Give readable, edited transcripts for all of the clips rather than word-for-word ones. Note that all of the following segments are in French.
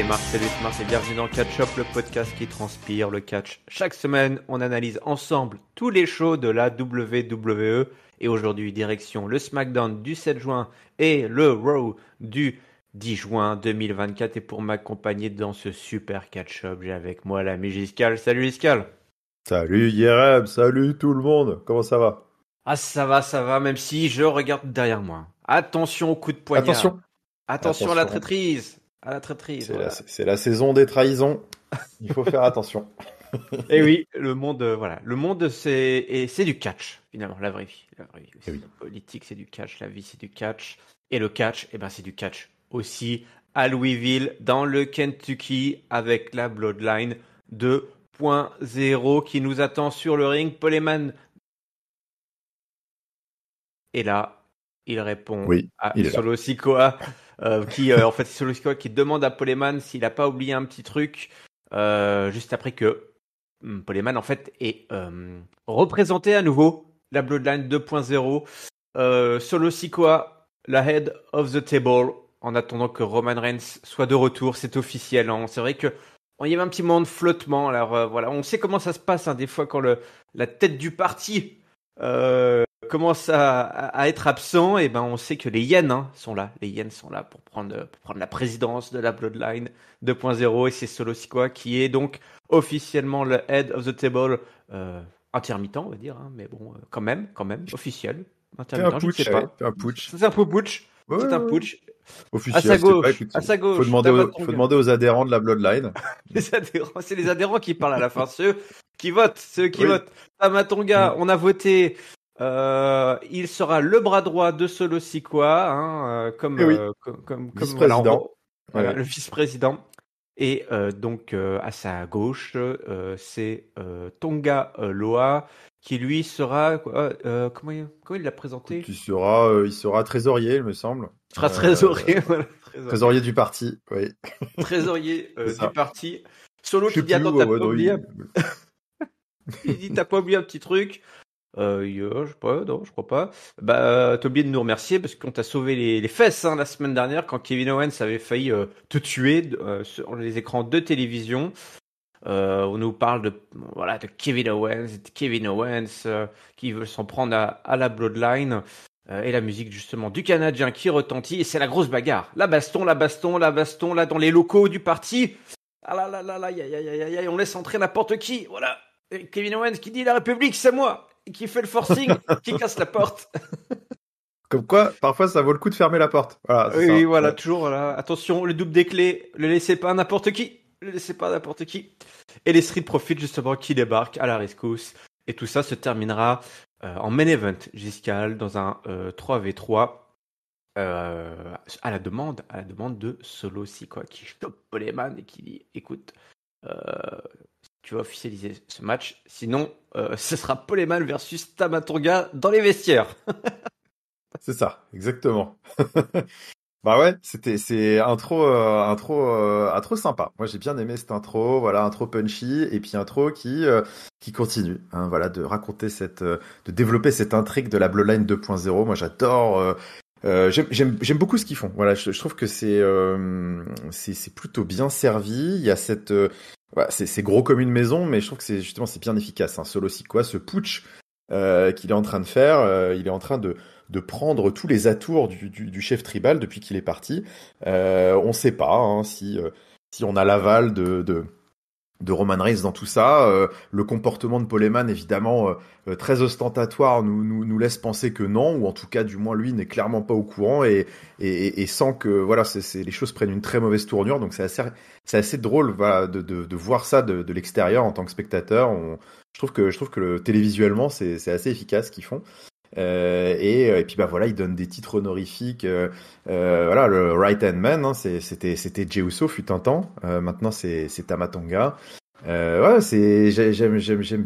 Salut Mars et bienvenue dans Catch Up, le podcast qui transpire le catch. Chaque semaine, on analyse ensemble tous les shows de la WWE. Et aujourd'hui, direction le SmackDown du 7 juin et le Raw du 10 juin 2024. Et pour m'accompagner dans ce super Catch Up, j'ai avec moi l'ami Giscal. Salut Giscal. Salut Yereb, salut tout le monde, comment ça va? Ah ça va, même si je regarde derrière moi. Attention au coup de poignard. Attention à la traîtrise. C'est la saison des trahisons, il faut faire attention. Et oui, le monde c'est du catch finalement, la vraie vie. La politique c'est du catch, la vie c'est du catch, et le catch, c'est du catch aussi à Louisville, dans le Kentucky, avec la Bloodline 2.0 qui nous attend sur le ring. Paul Heyman, et là, il répond à Solo Sikoa, c'est Solo Sikoa qui demande à Paul Heyman s'il n'a pas oublié un petit truc, juste après que Paul Heyman, en fait, est représenté à nouveau, la Bloodline 2.0. Solo Sikoa, la head of the table, en attendant que Roman Reigns soit de retour. C'est officiel, hein. C'est vrai que il y avait un petit moment de flottement. Alors on sait comment ça se passe, hein, des fois quand la tête du parti commence à être absent, et on sait que les hyènes sont là. Les hyènes sont là pour prendre la présidence de la Bloodline 2.0, et c'est Solo Sikoa qui est donc officiellement le head of the table, intermittent, on va dire, hein, mais bon, quand même, officiel. Intermittent, je ne sais pas. C'est un putsch. C'est un peu putsch. Ouais, c'est un putsch. Officiel, à sa gauche. Faut demander aux adhérents de la Bloodline. C'est les adhérents qui parlent à la fin. Ceux qui votent. Tama Tonga, on a voté. Il sera le bras droit de Solo Sikoa, comme vice-président. Le vice-président. Et donc à sa gauche, c'est Tonga Loa, qui lui sera comment il l'a présenté? Il sera trésorier, il me semble. Il sera trésorier, voilà. Trésorier du parti, oui. Trésorier du parti. Solo qui dit attends, t'as pas oublié. Il dit t'as pas oublié un petit truc. Je sais pas, non, je crois pas. T'as oublié de nous remercier parce qu'on t'a sauvé les fesses, hein, la semaine dernière, quand Kevin Owens avait failli te tuer sur les écrans de télévision. On nous parle de Kevin Owens qui veut s'en prendre à la Bloodline, et la musique justement du Canadien qui retentit, et c'est la grosse bagarre. La baston là dans les locaux du parti. Ah là, on laisse entrer n'importe qui, voilà. Et Kevin Owens qui dit la République c'est moi, et qui fait le forcing, qui casse la porte. Comme quoi, parfois ça vaut le coup de fermer la porte. Voilà, oui, voilà, toujours, voilà. Attention, le double des clés, le laissez pas à n'importe qui. Et les Street Profits, justement, qui débarquent à la rescousse. Et tout ça se terminera en main event, Giscal, dans un 3v3, à la demande de Solo Sikoa, qui chope Paul Heyman et qui dit écoute, tu vas officialiser ce match, sinon ce sera Paul Heyman versus Tama Tonga dans les vestiaires. C'est ça, exactement. Bah ouais, c'est intro sympa. Moi j'ai bien aimé cette intro, voilà, intro punchy, et puis intro qui continue, hein, voilà, de raconter de développer cette intrigue de la Bloodline 2.0. Moi j'adore, j'aime beaucoup ce qu'ils font. Voilà, je trouve que c'est plutôt bien servi. Il y a c'est gros comme une maison, mais je trouve que c'est bien efficace, hein. Solo Sikoa, ce putsch qu'il est en train de faire, il est en train de prendre tous les atours du chef tribal depuis qu'il est parti. On sait pas, hein, si on a l'aval de Roman Reigns dans tout ça. Le comportement de Paul Heyman, évidemment, très ostentatoire, nous laisse penser que non, ou en tout cas, du moins, lui n'est clairement pas au courant, et sent que voilà, les choses prennent une très mauvaise tournure. Donc c'est assez drôle, voilà, de voir ça de l'extérieur en tant que spectateur. Je trouve que télévisuellement, c'est assez efficace ce qu'ils font. Et puis voilà, il donne des titres honorifiques, voilà, le right hand man, hein, c'était Jey Uso fut un temps, maintenant c'est Tama Tonga. Ouais, j'aime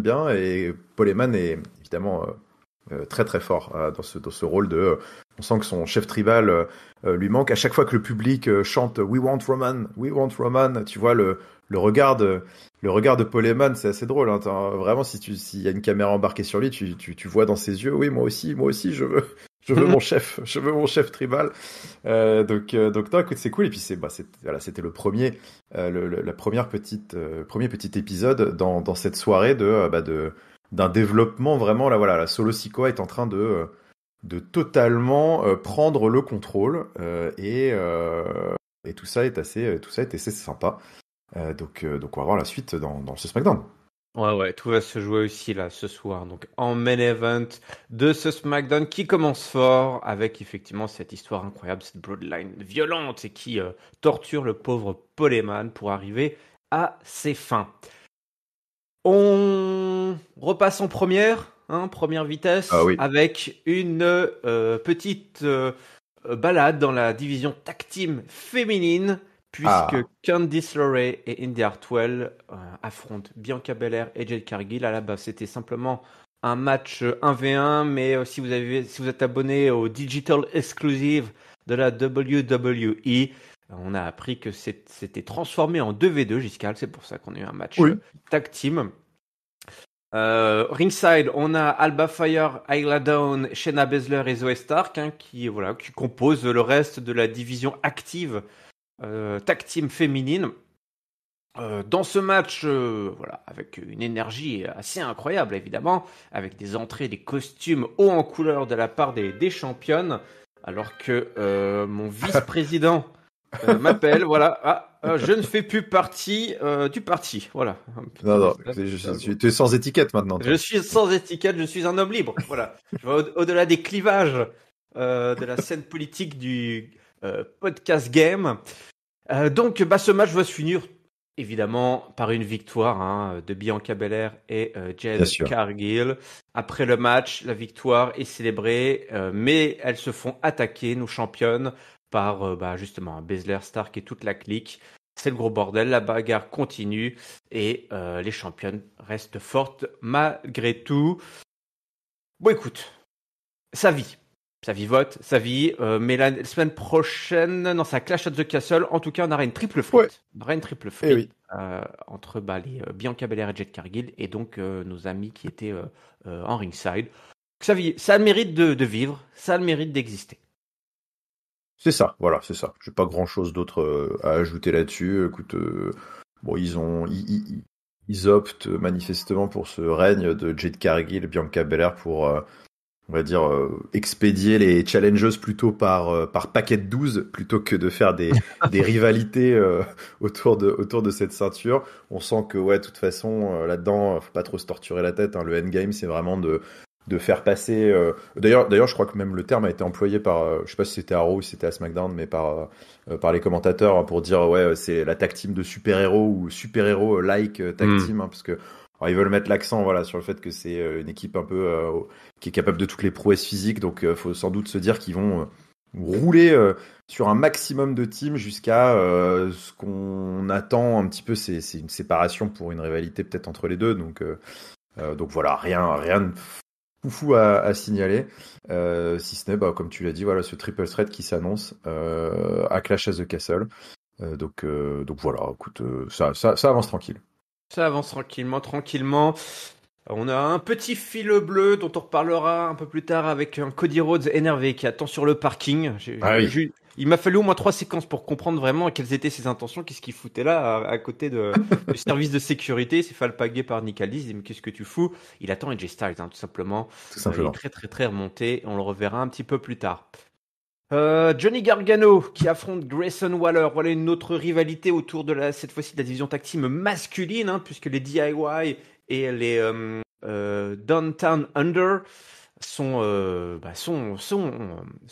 bien, et Paul Heyman est évidemment très très fort dans ce rôle on sent que son chef tribal lui manque. À chaque fois que le public chante We want Roman, tu vois le regard de Paul Heyman, c'est assez drôle, hein. Vraiment, s'il y a une caméra embarquée sur lui, tu vois dans ses yeux, oui, moi aussi, je veux Je veux mon chef tribal. Donc non, écoute, c'est cool. Et puis c'était le premier, la première premier petit épisode dans cette soirée d'un développement vraiment. Là, voilà, la Solo Sikoa est en train de totalement prendre le contrôle et tout ça est assez sympa. Donc on va voir la suite dans ce SmackDown. Ouais, tout va se jouer aussi là ce soir. Donc en main event de ce SmackDown qui commence fort avec effectivement cette histoire incroyable, cette bloodline violente et qui torture le pauvre Paul Heyman pour arriver à ses fins. On repasse en première vitesse avec une petite balade dans la division tag team féminine. Puisque Candice LeRae et Indi Hartwell affrontent Bianca Belair et Jade Cargill. À la base, c'était simplement un match 1v1, mais si vous êtes abonné au Digital Exclusive de la WWE, on a appris que c'était transformé en 2v2, Giscal. C'est pour ça qu'on a eu un match tag team. Ringside, on a Alba Fire, Ayla Dawn, Shayna Baszler et Zoe Stark qui composent le reste de la division active tag team féminine. Dans ce match, avec une énergie assez incroyable évidemment, avec des entrées, des costumes hauts en couleur de la part des championnes, alors que mon vice-président m'appelle, je ne fais plus partie du parti, voilà. Non, tu es sans étiquette maintenant. Je suis sans étiquette, je suis un homme libre, voilà. Je vais au-delà des clivages de la scène politique du podcast game. Donc, ce match va se finir évidemment par une victoire de Bianca Belair et Jade Cargill. Après le match, la victoire est célébrée, mais elles se font attaquer, nos championnes, par justement Baszler, Stark et toute la clique. C'est le gros bordel, la bagarre continue et les championnes restent fortes malgré tout. Bon, écoute, ça vivote, ça vit, mais la semaine prochaine, c'est Clash at the Castle. En tout cas, on aura une triple frite. Ouais. On aura une triple frite entre les Bianca Belair et Jade Cargill et donc nos amis qui étaient en ringside. Ça a le mérite de vivre, ça a le mérite d'exister. C'est ça, voilà, c'est ça. J'ai pas grand-chose d'autre à ajouter là-dessus. Écoute, ils optent manifestement pour ce règne de Jade Cargill et Bianca Belair pour... on va dire expédier les challengers plutôt par paquet de 12 plutôt que de faire des rivalités autour de cette ceinture. On sent que de toute façon là-dedans faut pas trop se torturer la tête. Le endgame c'est vraiment de faire passer. D'ailleurs je crois que même le terme a été employé par je sais pas si c'était à Raw ou si c'était à SmackDown, mais par les commentateurs pour dire c'est la tag team de super-héros ou super-héros like tag team parce que alors, ils veulent mettre l'accent sur le fait que c'est une équipe un peu qui est capable de toutes les prouesses physiques, donc faut sans doute se dire qu'ils vont rouler sur un maximum de teams jusqu'à ce qu'on attend un petit peu, c'est une séparation pour une rivalité peut-être entre les deux, donc voilà, rien de foufou à signaler, si ce n'est comme tu l'as dit, ce triple threat qui s'annonce à Clash at the Castle, donc voilà, écoute, ça avance tranquille. Ça avance tranquillement. On a un petit fil bleu dont on reparlera un peu plus tard avec un Cody Rhodes énervé qui attend sur le parking. Il m'a fallu au moins 3 séquences pour comprendre vraiment quelles étaient ses intentions, qu'est-ce qu'il foutait là à côté du service de sécurité. Il s'est fait alpaguer par Nick Aldis. Il dit mais qu'est-ce que tu fous? Il attend AJ Styles tout simplement. Il est très très très remonté. On le reverra un petit peu plus tard. Johnny Gargano qui affronte Grayson Waller. Voilà une autre rivalité autour de cette fois-ci de la division tag team masculine, puisque les DIY et les Downtown Under se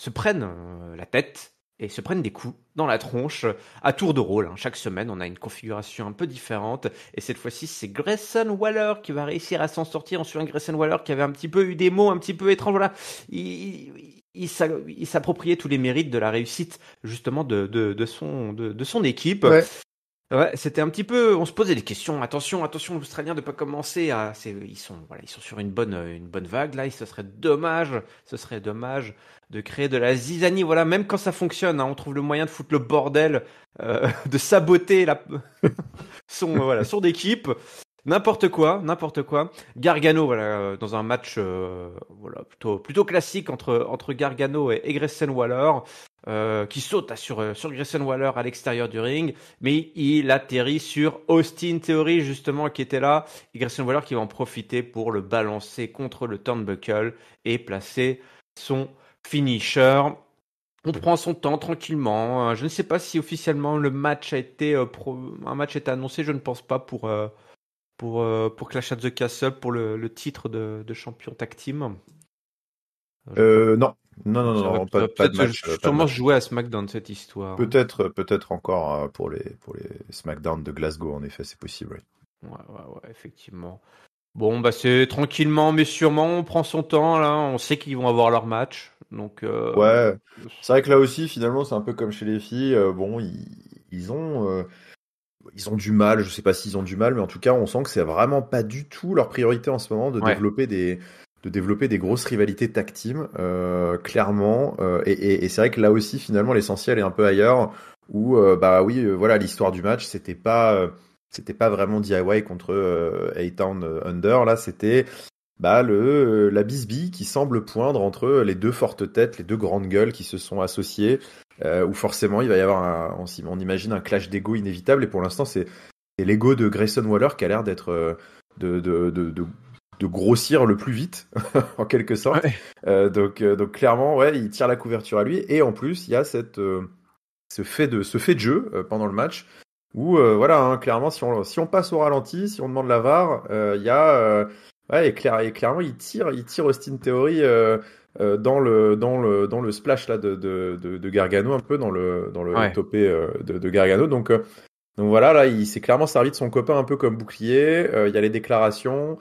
prennent la tête et se prennent des coups dans la tronche à tour de rôle. Chaque semaine, on a une configuration un peu différente. Et cette fois-ci, c'est Grayson Waller qui va réussir à s'en sortir. On suit un Grayson Waller qui avait un petit peu eu des mots un petit peu étranges. Voilà. Il s'appropriait tous les mérites de la réussite justement de son équipe. Ouais, c'était un petit peu. On se posait des questions. Attention, l'Australien de pas commencer à. Ils sont sur une bonne vague là. Ce serait dommage de créer de la zizanie. Voilà, même quand ça fonctionne, on trouve le moyen de foutre le bordel, de saboter son équipe. N'importe quoi. Gargano, voilà, dans un match, voilà, plutôt classique entre Gargano et Grayson Waller, qui saute sur Grayson Waller à l'extérieur du ring, mais il atterrit sur Austin Theory justement qui était là, et Grayson Waller qui va en profiter pour le balancer contre le turnbuckle et placer son finisher. On prend son temps tranquillement. Je ne sais pas si officiellement le match a été annoncé. Je ne pense pas pour Clash at the Castle pour le titre de champion tag team. Non, pas de match. Sûrement jouer à SmackDown cette histoire. Peut-être encore pour les SmackDown de Glasgow. En effet, c'est possible. Ouais, effectivement. Bon, bah c'est tranquillement mais sûrement. On prend son temps là. On sait qu'ils vont avoir leur match. Donc, ouais, c'est vrai que là aussi, finalement, c'est un peu comme chez les filles. Bon, ils ont du mal. Je sais pas s'ils ont du mal, mais en tout cas, on sent que c'est vraiment pas du tout leur priorité en ce moment de développer des grosses rivalités tag team, clairement. Et c'est vrai que là aussi, finalement, l'essentiel est un peu ailleurs. Où, voilà, l'histoire du match, c'était pas vraiment DIY contre A-Town Under. Là, c'était la bisbille qui semble poindre entre les deux fortes têtes, les deux grandes gueules qui se sont associées, où forcément il va y avoir on imagine un clash d'ego inévitable, et pour l'instant c'est l'ego de Grayson Waller qui a l'air d'être de grossir le plus vite en quelque sorte. Ouais. Donc clairement, ouais, il tire la couverture à lui, et en plus il y a ce fait de jeu pendant le match où voilà, hein, clairement si on passe au ralenti, si on demande la VAR, il y a ouais, et clairement, il tire Austin Theory dans le splash là de Gargano, un peu dans le topé de Gargano. Donc voilà, là, il s'est clairement servi de son copain un peu comme bouclier. Il y a les déclarations.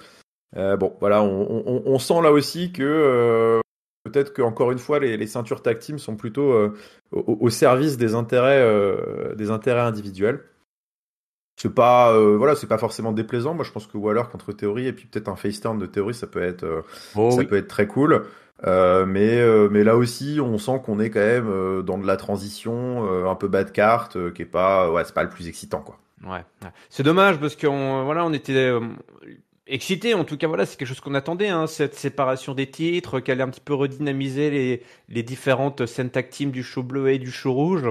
Bon, voilà, on sent là aussi que peut-être qu'encore une fois, les ceintures tag team sont plutôt au service des intérêts individuels. C'est pas c'est pas forcément déplaisant. Moi je pense que Waller contre Theory et puis peut-être un face turn de Theory, ça peut être peut être très cool. Mais là aussi on sent qu'on est quand même dans de la transition un peu bas de carte, qui est pas c'est pas le plus excitant quoi. Ouais. C'est dommage parce on était excités, en tout cas voilà, c'est quelque chose qu'on attendait, hein, cette séparation des titres qui allait un petit peu redynamiser les différentes scènes tag team du show bleu et du show rouge.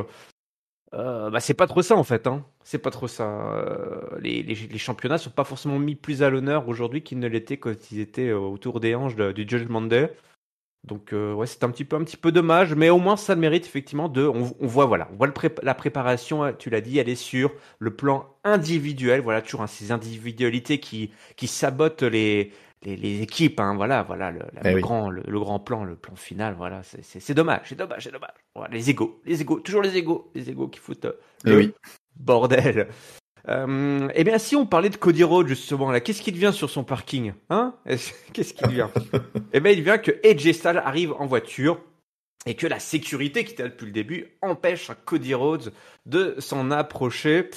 C'est pas trop ça en fait, hein. C'est pas trop ça. Les championnats sont pas forcément mis plus à l'honneur aujourd'hui qu'ils ne l'étaient quand ils étaient autour des hanches du Judgment Day. Donc c'est un petit peu dommage, mais au moins ça le mérite effectivement on voit la préparation, tu l'as dit, elle est sur le plan individuel, voilà, toujours ces individualités qui sabotent les équipes, hein, voilà le grand plan, le plan final, voilà, c'est dommage. Voilà, les égos, toujours les égos qui foutent le bordel. Eh bien, si on parlait de Cody Rhodes justement là, qu'est-ce qui devient sur son parking, hein? Qu'est-ce qui devient? Eh bien, il devient que AJ Styles arrive en voiture et que la sécurité qui était là depuis le début empêche Cody Rhodes de s'en approcher.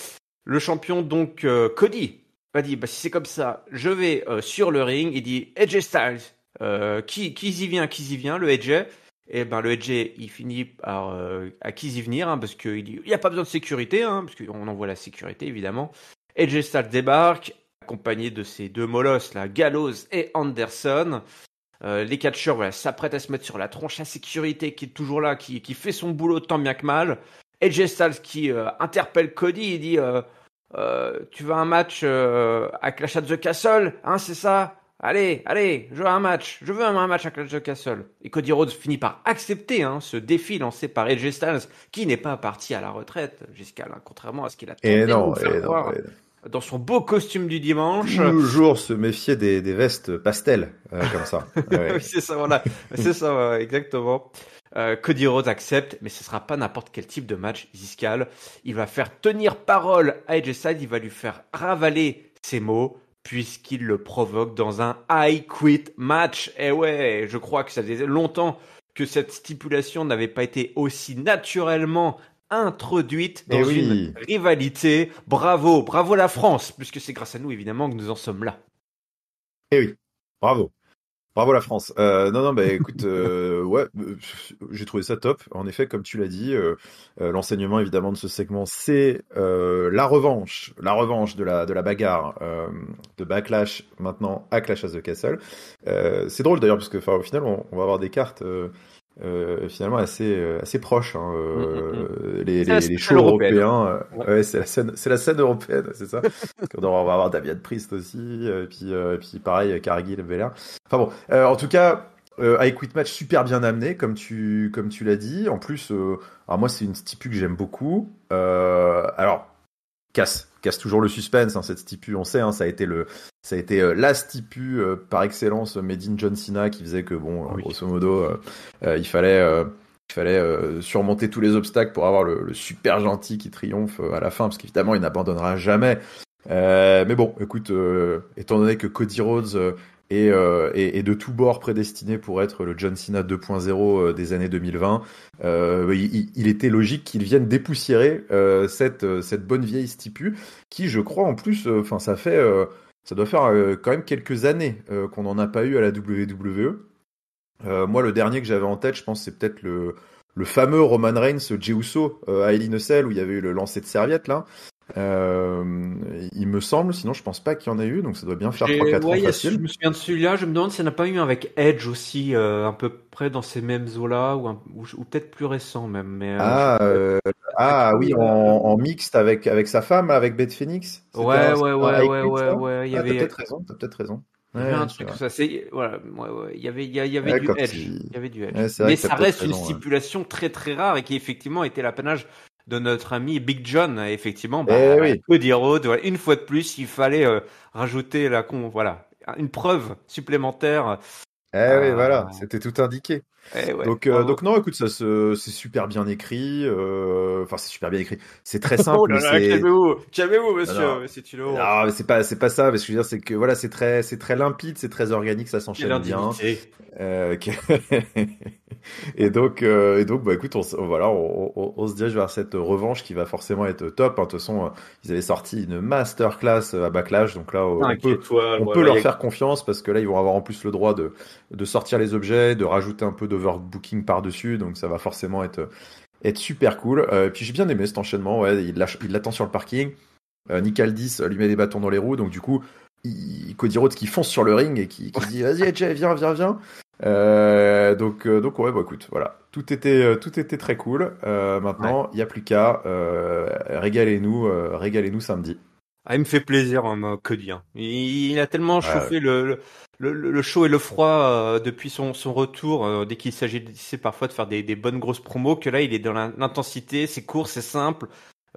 Le champion donc Cody a dit si c'est comme ça, je vais sur le ring. Il dit AJ Styles, qui y vient, le AJ. Et le AJ, il finit par acquis y venir, hein, parce qu'il dit il n'y a pas besoin de sécurité, hein, parce qu'on envoie la sécurité évidemment. AJ Styles débarque, accompagné de ses deux molosses, là, Gallows et Anderson. Les catcheurs s'apprêtent à se mettre sur la tronche. La sécurité qui est toujours là, qui fait son boulot tant bien que mal. AJ Styles qui interpelle Cody, il dit tu veux un match à Clash at the Castle, hein, c'est ça? Allez, je veux un match à Clash at the Castle. Et Cody Rhodes finit par accepter ce défi lancé par AJ Styles, qui n'est pas parti à la retraite jusqu'à là, contrairement à ce qu'il a tenté de nous faire croire dans son beau costume du dimanche. Toujours se méfier des vestes pastel, comme ça. Ouais. C'est ça, voilà. C'est ça, exactement. Cody Rhodes accepte, mais ce sera pas n'importe quel type de match, Ziscal. Il va faire tenir parole à AJ Styles, il va lui faire ravaler ses mots, puisqu'il le provoque dans un I Quit match. Et ouais, je crois que ça faisait longtemps que cette stipulation n'avait pas été aussi naturellement introduite dans une rivalité. Bravo la France, puisque c'est grâce à nous évidemment que nous en sommes là. Eh oui, bravo Bravo la France. Non, bah écoute, ouais, j'ai trouvé ça top. En effet, comme tu l'as dit, l'enseignement évidemment de ce segment, c'est la revanche de la bagarre de Backlash maintenant à Clash of the Castle. C'est drôle d'ailleurs parce que, enfin, au final, on va avoir des cartes finalement assez proches. Hein, les shows européens, ouais, c'est la scène européenne, c'est ça. On va avoir Damien Priest aussi, et puis pareil, Cargill, Belair. Enfin bon, en tout cas, I Quit Match super bien amené, comme tu l'as dit. En plus, alors moi c'est une stipu que j'aime beaucoup. Alors casse toujours le suspense, hein, cette stipu, on sait, hein, ça a été la stipu par excellence made in John Cena qui faisait que bon, grosso modo, il fallait surmonter tous les obstacles pour avoir le super gentil qui triomphe à la fin, parce qu'évidemment il n'abandonnera jamais. Mais bon, écoute, étant donné que Cody Rhodes est de tous bords prédestiné pour être le John Cena 2.0 des années 2020, il était logique qu'il vienne dépoussiérer cette bonne vieille stipu, qui, je crois, en plus, ça doit faire quand même quelques années qu'on n'en a pas eu à la WWE. Moi, le dernier que j'avais en tête, je pense, c'est peut-être le fameux Roman Reigns, Jey Uso à Hell in a Cell, où il y avait eu le lancer de serviette là. Il me semble, sinon je pense pas qu'il y en ait eu, donc ça doit bien faire 3-4 ans facile. Je me souviens de celui-là, je me demande s'il n'y en a pas eu un avec Edge aussi, à peu près dans ces mêmes eaux-là, ou peut-être plus récent même. Mais, oui, en mixte avec sa femme, avec Beth Phoenix. Ouais, il y avait... T'as peut-être raison. Il y avait un truc comme ça, voilà, il y avait du Edge, il y avait du Edge. Mais ça reste une stipulation très très rare et qui effectivement était l'apanage de notre ami Big John, effectivement. Cody Rhodes, une fois de plus, il fallait rajouter une preuve supplémentaire. Oui, voilà, c'était tout indiqué. Donc non, écoute, c'est super bien écrit. Enfin, c'est super bien écrit. C'est très simple. Oh là là, calmez-vous, monsieur. Non, mais c'est pas ça. Parce que je veux dire, c'est que voilà, c'est très limpide, c'est très organique, ça s'enchaîne bien. Et donc, bah écoute, on se dirige vers cette revanche qui va forcément être top. Hein. De toute façon, ils avaient sorti une masterclass à Backlash, donc là, on peut leur faire confiance parce que là, ils vont avoir en plus le droit de sortir les objets, de rajouter un peu d'overbooking par-dessus, donc ça va forcément être super cool. Puis j'ai bien aimé cet enchaînement, ouais, il l'attend sur le parking. Nick Aldis lui met des bâtons dans les roues, donc du coup, Cody Rhodes qui fonce sur le ring et qui dit vas-y AJ, viens. Donc ouais, bah écoute, voilà, tout était très cool. Maintenant, il y a plus qu'à régalez-nous samedi. Ah, il me fait plaisir, Cody. Hein. Il a tellement chauffé le chaud et le froid depuis son retour, dès qu'il s'agissait parfois de faire des bonnes grosses promos, que là il est dans l'intensité, c'est court, c'est simple,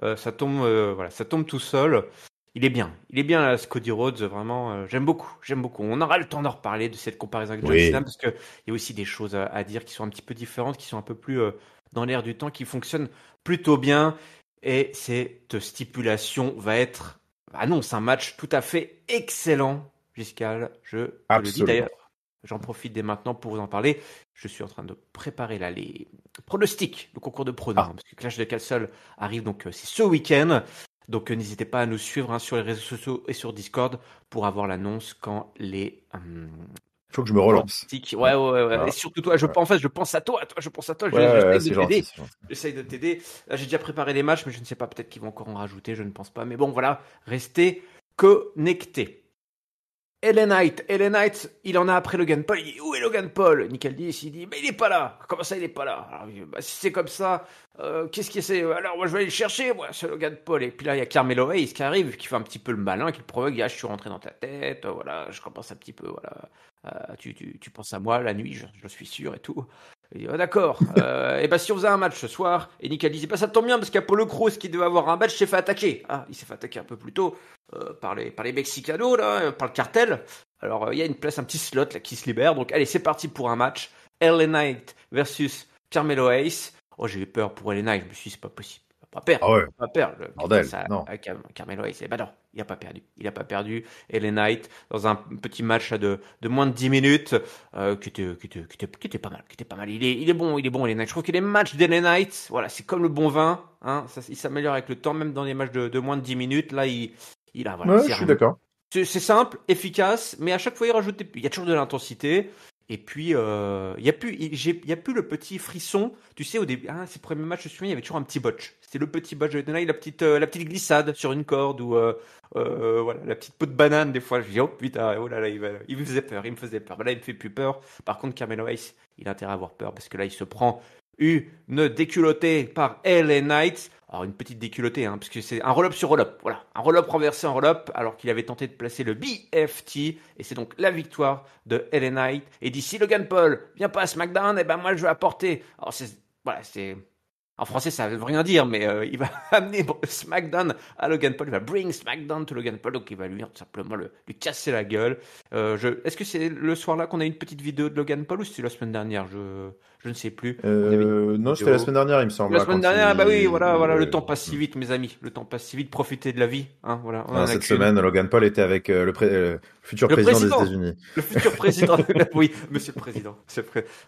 ça tombe tout seul. Il est bien là, ce Cody Rhodes, vraiment, j'aime beaucoup. On aura le temps d'en reparler de cette comparaison avec John Cena, parce que il y a aussi des choses à dire qui sont un petit peu différentes, qui sont un peu plus dans l'air du temps, qui fonctionnent plutôt bien. Et cette stipulation va être annonce un match tout à fait excellent, Giscal, je te le dis d'ailleurs. J'en profite dès maintenant pour vous en parler. Je suis en train de préparer là les pronostics, le concours de pronos, parce que Clash of the Castle arrive, donc c'est ce week-end. Donc n'hésitez pas à nous suivre sur les réseaux sociaux et sur Discord pour avoir l'annonce quand les... faut que je me relance. Ouais. Voilà. Et surtout toi, je pense à toi. J'essaye de t'aider. Là, j'ai déjà préparé les matchs, mais je ne sais pas, peut-être qu'ils vont encore en rajouter, je ne pense pas. Mais bon, voilà, restez connectés. LA Knight, il en a après Logan Paul. Il dit, où est Logan Paul? Nick Aldis, il dit, mais il est pas là. Comment ça, il est pas là? Alors, si c'est comme ça, qu'est-ce que c'est? Alors, moi, je vais aller le chercher, moi, ce Logan Paul. Et puis là, il y a Carmelo Hayes qui arrive, qui fait un petit peu le malin, qui le provoque. Je suis rentré dans ta tête, voilà, je commence un petit peu, voilà. Tu penses à moi la nuit, je suis sûr et tout. Il dit, d'accord. Et si on faisait un match ce soir, et Nick Aldis dit, ça tombe bien parce qu'Apollo Crews qui devait avoir un match s'est fait attaquer. Ah, il s'est fait attaquer un peu plus tôt par les Mexicanos là, par le cartel. Alors il y a une place, un petit slot là qui se libère. Donc allez, c'est parti pour un match. LA Knight versus Carmelo Hayes. Oh, j'ai eu peur pour LA Knight. Je me suis dit, c'est pas possible. Pas perdre. Pas perdre. Bordel, non. Carmelo Hayes. Non, il a pas perdu. LA Knight dans un petit match de moins de 10 minutes qui était pas mal. Il est bon LA Knight. Je trouve que les matchs d'LA Knight, voilà, c'est comme le bon vin, hein, il s'améliore avec le temps, même dans les matchs de moins de 10 minutes. Là, il a voilà. Ouais, je suis d'accord. C'est simple, efficace, mais à chaque fois il y a toujours de l'intensité. Et puis, il y a plus le petit frisson. Tu sais, au début, ces premiers matchs, je me souviens, il y avait toujours un petit botch. C'était le petit botch. Là, la petite glissade sur une corde ou voilà, la petite peau de banane. Des fois, je dis, oh putain, oh là là, il me faisait peur, il me faisait peur. Là, il me fait plus peur. Par contre, Carmelo Hayes, il a intérêt à avoir peur parce que là, il se prend une déculottée par LA Knight. Alors, une petite déculottée, parce que c'est un roll-up sur roll-up. Voilà, un roll-up renversé en roll-up, alors qu'il avait tenté de placer le BFT. Et c'est donc la victoire de LA Knight. Et d'ici Logan Paul vient pas à SmackDown, et ben moi je vais apporter. Alors, c'est. En français, ça veut rien dire, mais il va amener SmackDown à Logan Paul. Il va bring SmackDown to Logan Paul. Donc, il va lui tout simplement lui casser la gueule. Est-ce que c'est le soir-là qu'on a une petite vidéo de Logan Paul ou c'était la semaine dernière? Je ne sais plus. Non, c'était la semaine dernière, il me semble. La semaine dernière, bah oui, voilà, le temps passe si vite, mes amis. Le temps passe si vite. Profitez de la vie. Voilà, cette semaine, Logan Paul était avec le futur président des États-Unis. Le futur président. Oui, monsieur le président.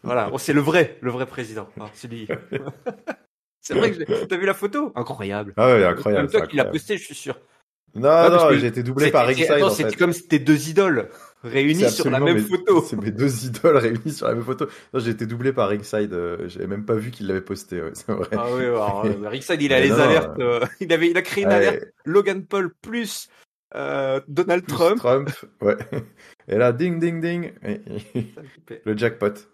Voilà, c'est le vrai président. C'est lui. C'est vrai que t'as vu la photo? Incroyable. Ah ouais, incroyable. C'est toi qui l'as posté, je suis sûr. Non, j'ai été doublé par Ringside. Attends, c'était comme si tes deux idoles réunies sur la même photo. C'est mes deux idoles réunies sur la même photo. Non, j'ai été doublé par Ringside. J'avais même pas vu qu'il l'avait posté. Ouais, c'est vrai. Ah oui, alors, Ringside, il a les alertes. Il a créé une alerte. Logan Paul plus Donald Trump. Ouais. Et là, ding, ding, ding. Le jackpot.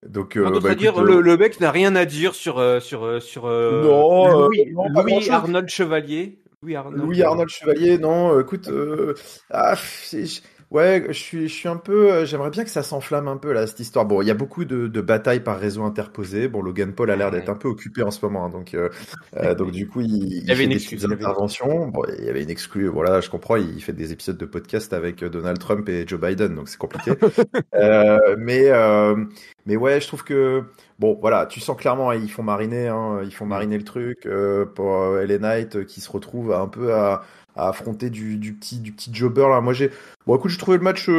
Donc, dire, le mec n'a rien à dire sur Louis Arnold Chevalier. Louis Arnold Chevalier, non, écoute, ouais, je suis un peu, j'aimerais bien que ça s'enflamme un peu là cette histoire. Bon, il y a beaucoup de batailles par réseau interposé. Bon, Logan Paul a l'air d'être un peu occupé en ce moment, donc du coup il fait des petites interventions. Bon, il y avait une exclue, voilà, je comprends. Il fait des épisodes de podcast avec Donald Trump et Joe Biden, donc c'est compliqué. Mais ouais, je trouve que bon, voilà, tu sens clairement ils font mariner le truc pour LA Knight qui se retrouve un peu à affronter du petit jobber là. Moi écoute, je trouvais le match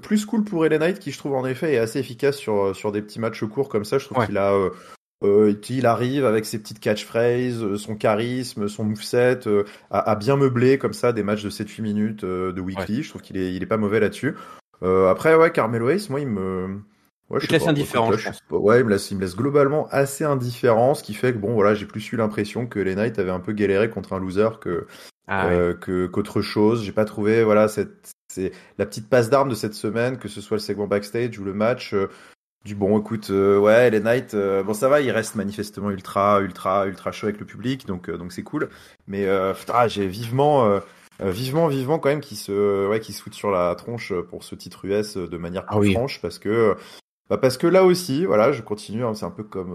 plus cool pour LA Knight qui je trouve en effet est assez efficace sur des petits matchs courts comme ça. Je trouve qu'il a il arrive avec ses petites catchphrases, son charisme, son moveset, à bien meubler comme ça des matchs de 7-8 minutes de weekly. Ouais. Je trouve qu'il est pas mauvais là-dessus. Après ouais, Carmelo Hayes, moi il me laisse indifférent, je pense. Ouais, il me laisse globalement assez indifférent, ce qui fait que bon, voilà, j'ai plus eu l'impression que les Knights avaient un peu galéré contre un loser qu'autre chose. J'ai pas trouvé, voilà, c'est la petite passe d'armes de cette semaine, que ce soit le segment backstage ou le match. Écoute, ouais, les Knights, bon, ça va, ils restent manifestement ultra chaud avec le public, donc c'est cool. Mais j'ai vivement quand même qu'ils se foutent sur la tronche pour ce titre US de manière plus franche, parce que là aussi, voilà, je continue, c'est un peu comme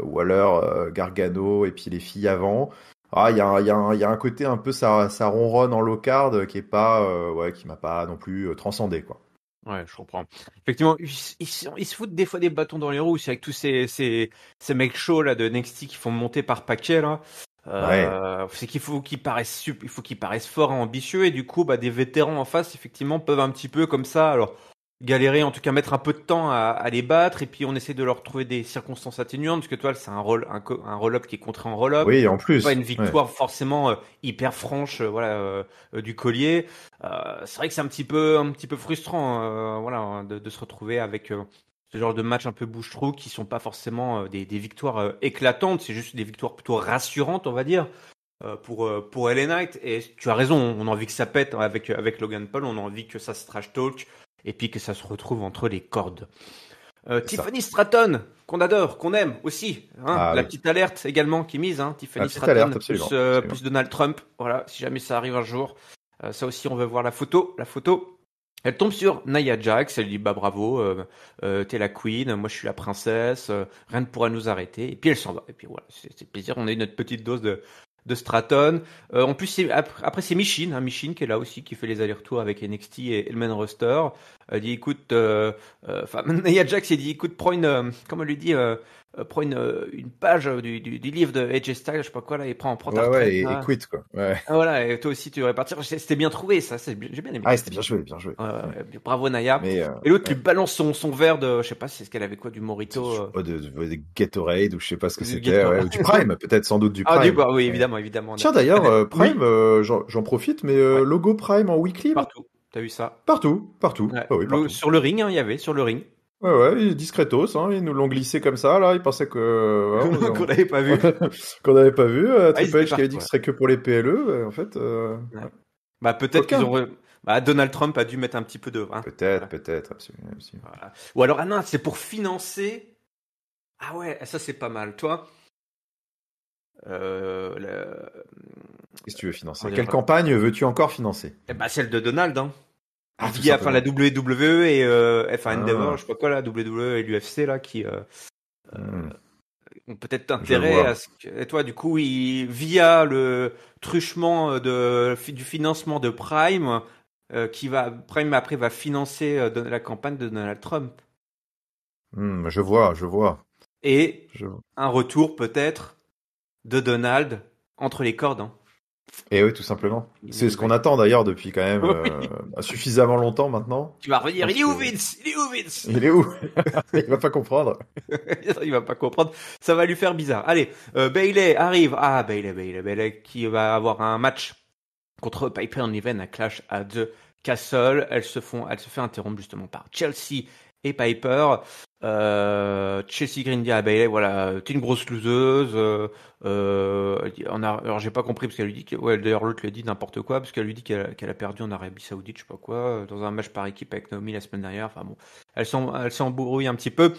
Waller, Gargano et puis les filles avant. Il y a un côté un peu ça ronronne en low card qui m'a pas non plus transcendé, quoi. Ouais, je comprends. Effectivement, ils se foutent des fois des bâtons dans les roues, c'est avec tous ces mecs chauds là de NXT qui font monter par paquet là. C'est qu'il faut qu'ils paraissent forts et ambitieux, et du coup, des vétérans en face, effectivement, peuvent un petit peu comme ça, alors galérer, en tout cas mettre un peu de temps à les battre, et puis on essaie de leur trouver des circonstances atténuantes, parce que toi, c'est un roll-up qui est contré en roll-up. Oui, en plus. Pas une victoire forcément hyper franche, du collier. C'est vrai que c'est un petit peu frustrant, de se retrouver avec ce genre de match un peu bouche-trou qui sont pas forcément des victoires éclatantes, c'est juste des victoires plutôt rassurantes, on va dire. Pour LA Knight, et tu as raison, on a envie que ça pète avec Logan Paul, on a envie que ça se trash talk et puis que ça se retrouve entre les cordes. Tiffany Stratton, qu'on adore, qu'on aime aussi, la petite alerte également qui est mise, Tiffany Stratton plus Donald Trump, voilà, si jamais ça arrive un jour, ça aussi on veut voir la photo. Elle tombe sur Nia Jax, elle dit bravo, t'es la queen, moi je suis la princesse, rien ne pourra nous arrêter, et puis elle s'en va, et puis voilà, c'est plaisir, on a eu notre petite dose de Stratton. En plus, après c'est Michin qui est là aussi, qui fait les allers-retours avec NXT et le main roster. Elle dit écoute, Nia Jax, elle dit écoute, prends une page du livre de AJ Styles, je sais pas quoi là, et prends ta retraite. Et quit quoi. Ouais. Voilà, et toi aussi tu devrais partir. C'était bien trouvé ça, j'ai bien aimé. Ah, c'était bien joué. Bravo Nia. Et l'autre lui balance son verre de, je sais pas, c'est ce qu'elle avait quoi, du Morito. De Gatorade ou je sais pas ce que c'était, ou du Prime, peut-être sans doute du Prime. Oui, évidemment. Tiens d'ailleurs, Prime, j'en profite, mais logo Prime en weekly. Partout. T'as vu ça? Partout. Ouais. Ah oui, partout. Sur le ring, il y avait sur le ring. Ouais, discretos, ils nous l'ont glissé comme ça, là, ils pensaient que... Qu'on n'avait pas vu. Qu'on n'avait pas vu, Triple H qui avait dit ouais. que ce serait que pour les PLE, en fait... Ouais. Bah peut-être qu'ils ont... Donald Trump a dû mettre un petit peu de... Hein. Peut-être, absolument. Voilà. Ou alors, non, c'est pour financer... Ah ouais, ça c'est pas mal. Toi Qu'est-ce que tu veux financer? Quelle campagne veux-tu encore financer? Celle de Donald, hein. Ah, Via la WWE et Endeavor, je sais pas quoi, la WWE et l'UFC là qui ont peut-être intérêt à ce que... Et toi, du coup, via le truchement du financement de Prime, Prime après va financer la campagne de Donald Trump. Je vois. Et un retour peut-être de Donald entre les cordes. Hein. Et oui, tout simplement. C'est ce qu'on attend d'ailleurs depuis quand même suffisamment longtemps maintenant. Tu vas revenir, il est où Vince? Il est où? Il va pas comprendre. Il va pas comprendre. Ça va lui faire bizarre. Allez, Bayley arrive. Ah, Bayley qui va avoir un match contre Piper Niven à Clash at the Castle. Elle se fait interrompre justement par Chelsea et Piper. Chelsea Green dit à Bayley, voilà, t'es une grosse loseuse. Alors j'ai pas compris parce qu'elle lui dit que, ouais, d'ailleurs l'autre lui a dit n'importe quoi parce qu'elle lui dit qu'elle a perdu en Arabie Saoudite, je sais pas quoi, dans un match par équipe avec Naomi la semaine dernière. Enfin bon, elle s'embrouille un petit peu.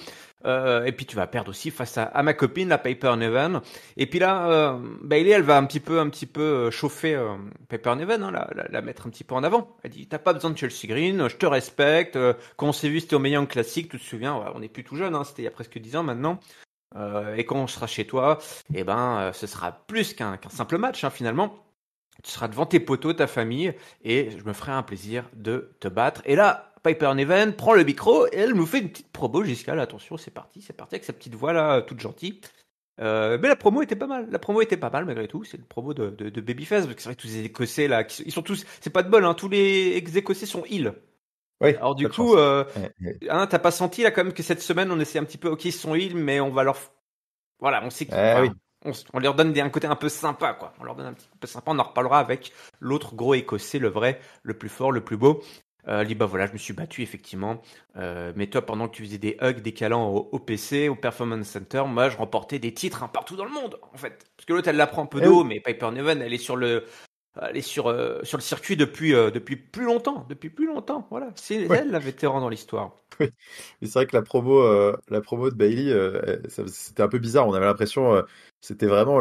Et puis tu vas perdre aussi face à ma copine, la Piper Niven. Et puis là, Bayley, elle va un petit peu chauffer Piper Niven, hein, la mettre un petit peu en avant. Elle dit, t'as pas besoin de Chelsea Green, je te respecte. Quand on s'est vu, c'était au Mae Young Classic, tu te souviens, on est plus tout jeune, hein, c'était il y a presque 10 ans maintenant. Et quand on sera chez toi, ce sera plus qu'un simple match, hein, finalement. Tu seras devant tes potos, ta famille, et je me ferai un plaisir de te battre. Et là, Piper Niven prend le micro et elle nous fait une petite promo jusqu'à attention, c'est parti avec sa petite voix là, toute gentille. Mais la promo était pas mal. Malgré tout. C'est le promo de Babyface, parce que c'est vrai que tous les Écossais là, ils sont tous, c'est pas de bol, hein, tous les Écossais sont heal. Oui. Alors du coup, hein, t'as pas senti là quand même que cette semaine on essaie un petit peu, ok, ils sont heal, mais on va leur, voilà, on sait qu'ils, on leur donne un côté un peu sympa, quoi. On leur donne un petit peu sympa. On en reparlera avec l'autre gros Écossais, le vrai, le plus fort, le plus beau. Voilà, je me suis battu effectivement. Mais toi, pendant que tu faisais des hugs, des câlins au PC, au Performance Center, moi, je remportais des titres partout dans le monde, en fait. Parce que l'autre, elle la prend un peu d'eau, mais Piper Niven, elle est sur le circuit depuis plus longtemps. Voilà, c'est elle la vétéran dans l'histoire. Oui, mais c'est vrai que la promo de Bayley, c'était un peu bizarre. On avait l'impression, c'était vraiment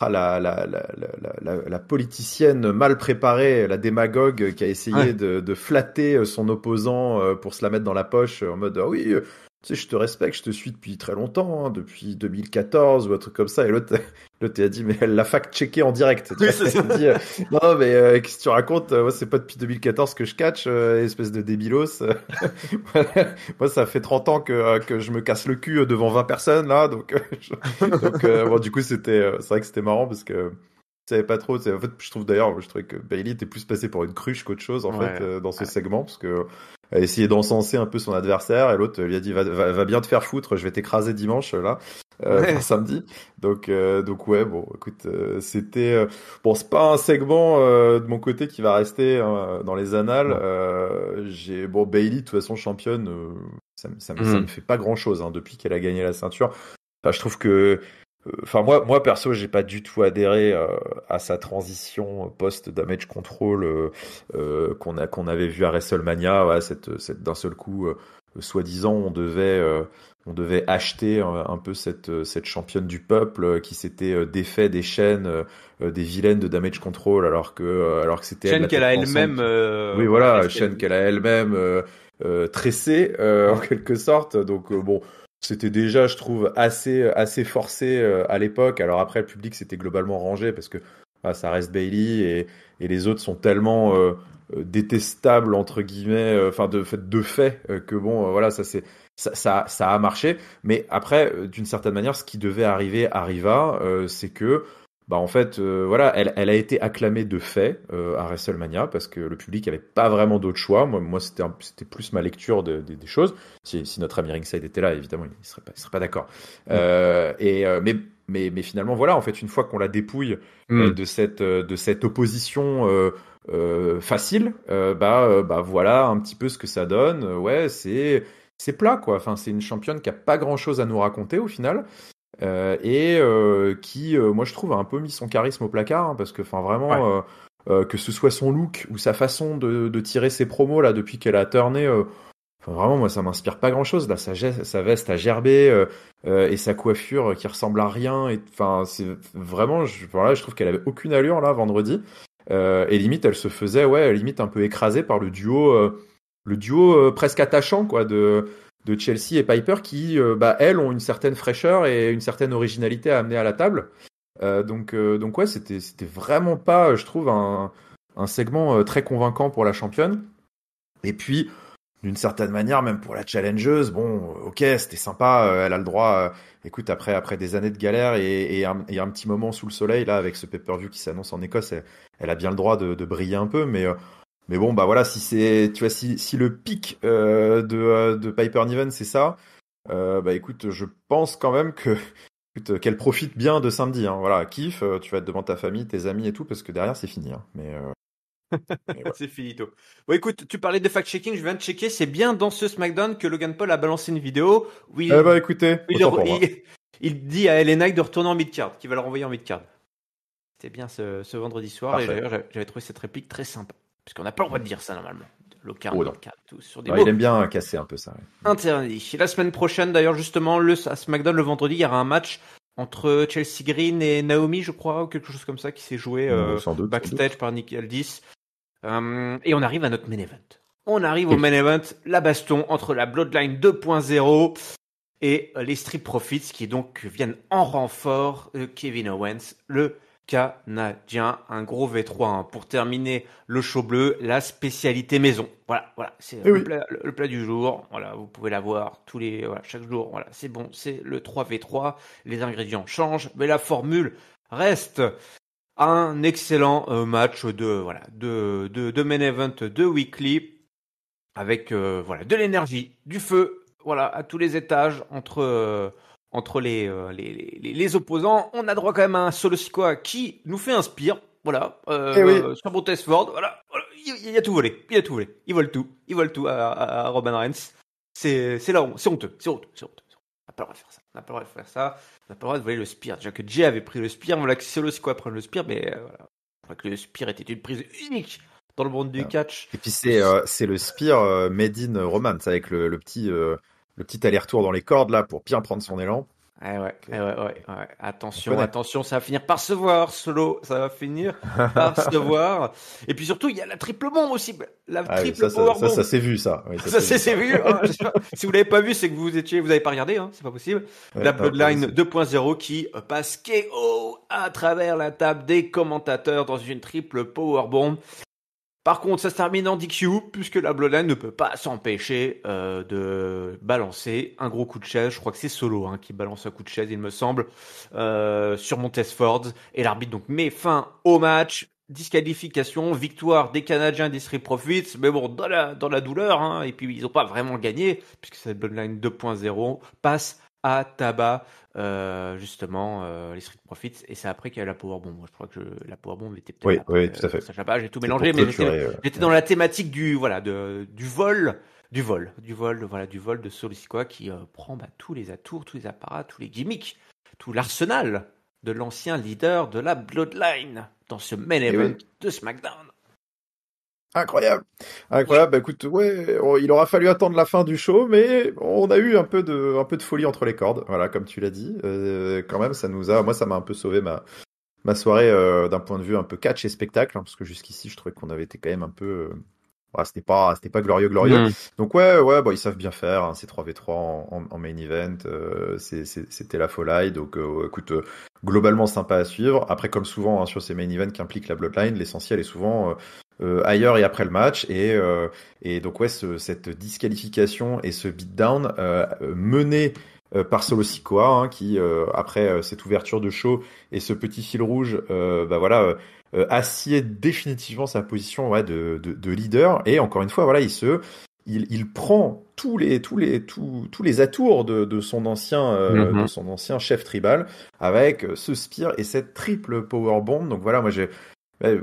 la politicienne mal préparée, la démagogue qui a essayé de flatter son opposant pour se la mettre dans la poche en mode oui, tu sais, je te respecte, je te suis depuis très longtemps, hein, depuis 2014 ou un truc comme ça. Et l'autre a dit, mais elle l'a fact-checké en direct. Oui, c'est ça. Dit, non, mais qu'est-ce que tu racontes? Moi, c'est pas depuis 2014 que je catch, espèce de débilos. Moi, ça fait 30 ans que je me casse le cul devant 20 personnes, là. Donc bon, du coup, c'est vrai que c'était marrant parce que je savais pas trop. En fait, je trouvais que Bayley était plus passé pour une cruche qu'autre chose, en fait, dans ce segment, parce que elle a essayé d'encenser un peu son adversaire et l'autre lui a dit va bien te faire foutre, je vais t'écraser dimanche là samedi. Donc ouais, bon écoute, c'était bon, c'est pas un segment de mon côté qui va rester dans les annales. Bayley de toute façon championne, ça me fait pas grand chose depuis qu'elle a gagné la ceinture. Enfin, je trouve que moi perso, j'ai pas du tout adhéré à sa transition post-damage control qu'on avait vu à WrestleMania. Ouais, cette d'un seul coup, soi-disant, on devait acheter un peu cette championne du peuple qui s'était défait des chaînes des vilaines de damage control, alors que c'était chaîne qu'elle a elle-même. Oui, voilà, chaîne qu'elle a elle-même tressée en quelque sorte. Donc bon. C'était déjà, je trouve, assez forcé à l'époque. Alors après, le public s'était globalement rangé parce que ça reste Bayley et les autres sont tellement détestables entre guillemets, de fait que bon, voilà, ça a marché. Mais après, d'une certaine manière, ce qui devait arriver arriva. C'est que en fait, voilà, elle a été acclamée de fait à WrestleMania parce que le public avait pas vraiment d'autre choix. Moi, c'était plus ma lecture des choses. Si notre ami Ringside était là, évidemment, il serait pas d'accord. Mais finalement, voilà, en fait, une fois qu'on la dépouille de cette opposition facile, voilà un petit peu ce que ça donne. Ouais, c'est plat quoi. Enfin, c'est une championne qui a pas grand chose à nous raconter au final. Qui, moi je trouve, a un peu mis son charisme au placard, hein, parce que, enfin, vraiment, que ce soit son look ou sa façon de tirer ses promos là depuis qu'elle a turné, enfin, vraiment, moi ça m'inspire pas grand chose là. Sa veste à gerber et sa coiffure qui ressemble à rien. Et enfin, c'est vraiment, je trouve qu'elle avait aucune allure là vendredi. Et limite, elle se faisait, limite un peu écrasée par le duo presque attachant quoi de Chelsea et Piper qui, elles, ont une certaine fraîcheur et une certaine originalité à amener à la table. Donc ouais, c'était vraiment pas, je trouve, un segment très convaincant pour la championne. Et puis, d'une certaine manière, même pour la challengeuse, bon, ok, c'était sympa, elle a le droit, écoute, après des années de galère et un petit moment sous le soleil, là, avec ce pay-per-view qui s'annonce en Écosse, elle a bien le droit de briller un peu, mais bon, bah voilà, si le pic de Piper Niven, c'est ça, écoute, je pense quand même qu'elle profite bien de samedi, hein. Voilà, kiffe, tu vas être devant ta famille, tes amis et tout, parce que derrière c'est fini, hein. Mais ouais. C'est finito. Bon, écoute, tu parlais de fact-checking, je viens de checker, c'est bien dans ce SmackDown que Logan Paul a balancé une vidéo où écoutez, il dit à LA Knight de retourner en mid-card, qu'il va le renvoyer en mid-card. C'était bien ce vendredi soir. Parfait. Et d'ailleurs, j'avais trouvé cette réplique très sympa. Parce qu'on n'a pas le droit de dire ça normalement. Local, tout sur des mots. Il aime bien casser un peu ça. Ouais. Interdit. Et la semaine prochaine, d'ailleurs, justement, à SmackDown, le vendredi, il y aura un match entre Chelsea Green et Naomi, je crois, ou quelque chose comme ça, qui s'est joué backstage par Nick Aldis. Et on arrive à notre main event. On arrive au main event, la baston entre la Bloodline 2.0 et les Street Profits, qui donc viennent en renfort de Kevin Owens, le Canadien, un gros V3 hein, pour terminer le show bleu, la spécialité maison. Voilà, c'est le plat du jour. Voilà, vous pouvez l'avoir chaque jour. Voilà, c'est bon, c'est le 3v3. Les ingrédients changent, mais la formule reste. Un excellent match de main event de weekly avec de l'énergie, du feu, à tous les étages entre les opposants. On a droit quand même à un Solo Sikoa qui nous fait un spear, sur Montesford, il a tout volé, il vole tout à Roman Reigns. C'est honteux. On n'a pas le droit de faire ça. On n'a pas le droit de voler le spear. Déjà que Jay avait pris le spear, voilà que Solo Sikoa prenne le spear, mais je crois que le spear était une prise unique dans le monde du catch. Et puis c'est le spear made in romance avec le petit aller-retour dans les cordes là pour bien prendre son élan. Ouais. Attention, ça va finir par se voir, Solo. Ça va finir par se voir. Et puis surtout, il y a la triple bombe aussi. La triple power bomb. Ça s'est vu, ça. Oui, ça s'est vu. Hein, si vous l'avez pas vu, c'est que vous avez pas regardé, hein, c'est pas possible. La Bloodline 2.0 qui passe KO à travers la table des commentateurs dans une triple power bomb. Par contre, ça se termine en DQ, puisque la Bloodline ne peut pas s'empêcher de balancer un gros coup de chaise. Je crois que c'est Solo qui balance un coup de chaise, il me semble, sur Montesford. Et l'arbitre donc met fin au match. Disqualification, victoire des Canadiens des Street Profits. Mais bon, dans la douleur, et puis ils n'ont pas vraiment gagné, puisque cette Bloodline 2.0 passe à tabac les Street Profits, et c'est après qu'il y a la Powerbomb. Moi je crois que la Powerbomb était peut-être oui, tout à fait. J'ai tout mélangé, mais j'étais dans la thématique du vol de Solo Sikoa qui prend tous les atours, tous les apparats, tous les gimmicks, tout l'arsenal de l'ancien leader de la Bloodline dans ce main event de SmackDown. Incroyable. Bah écoute, il aura fallu attendre la fin du show, mais on a eu un peu de folie entre les cordes. Voilà, comme tu l'as dit. Quand même, moi, ça m'a un peu sauvé ma soirée d'un point de vue un peu catch et spectacle, hein, parce que jusqu'ici, je trouvais qu'on avait été quand même un peu, c'était pas glorieux. Donc ils savent bien faire. Hein, c'est 3v3 en main event. C'était la folie. Donc écoute, globalement sympa à suivre. Après, comme souvent sur ces main events qui impliquent la Bloodline, l'essentiel est souvent ailleurs et après le match, et donc cette disqualification et ce beatdown mené par Solo Sikoa, qui après cette ouverture de show et ce petit fil rouge assied définitivement sa position de leader, et encore une fois il prend tous les atours de son ancien chef tribal avec ce spear et cette triple power bomb. Donc voilà, moi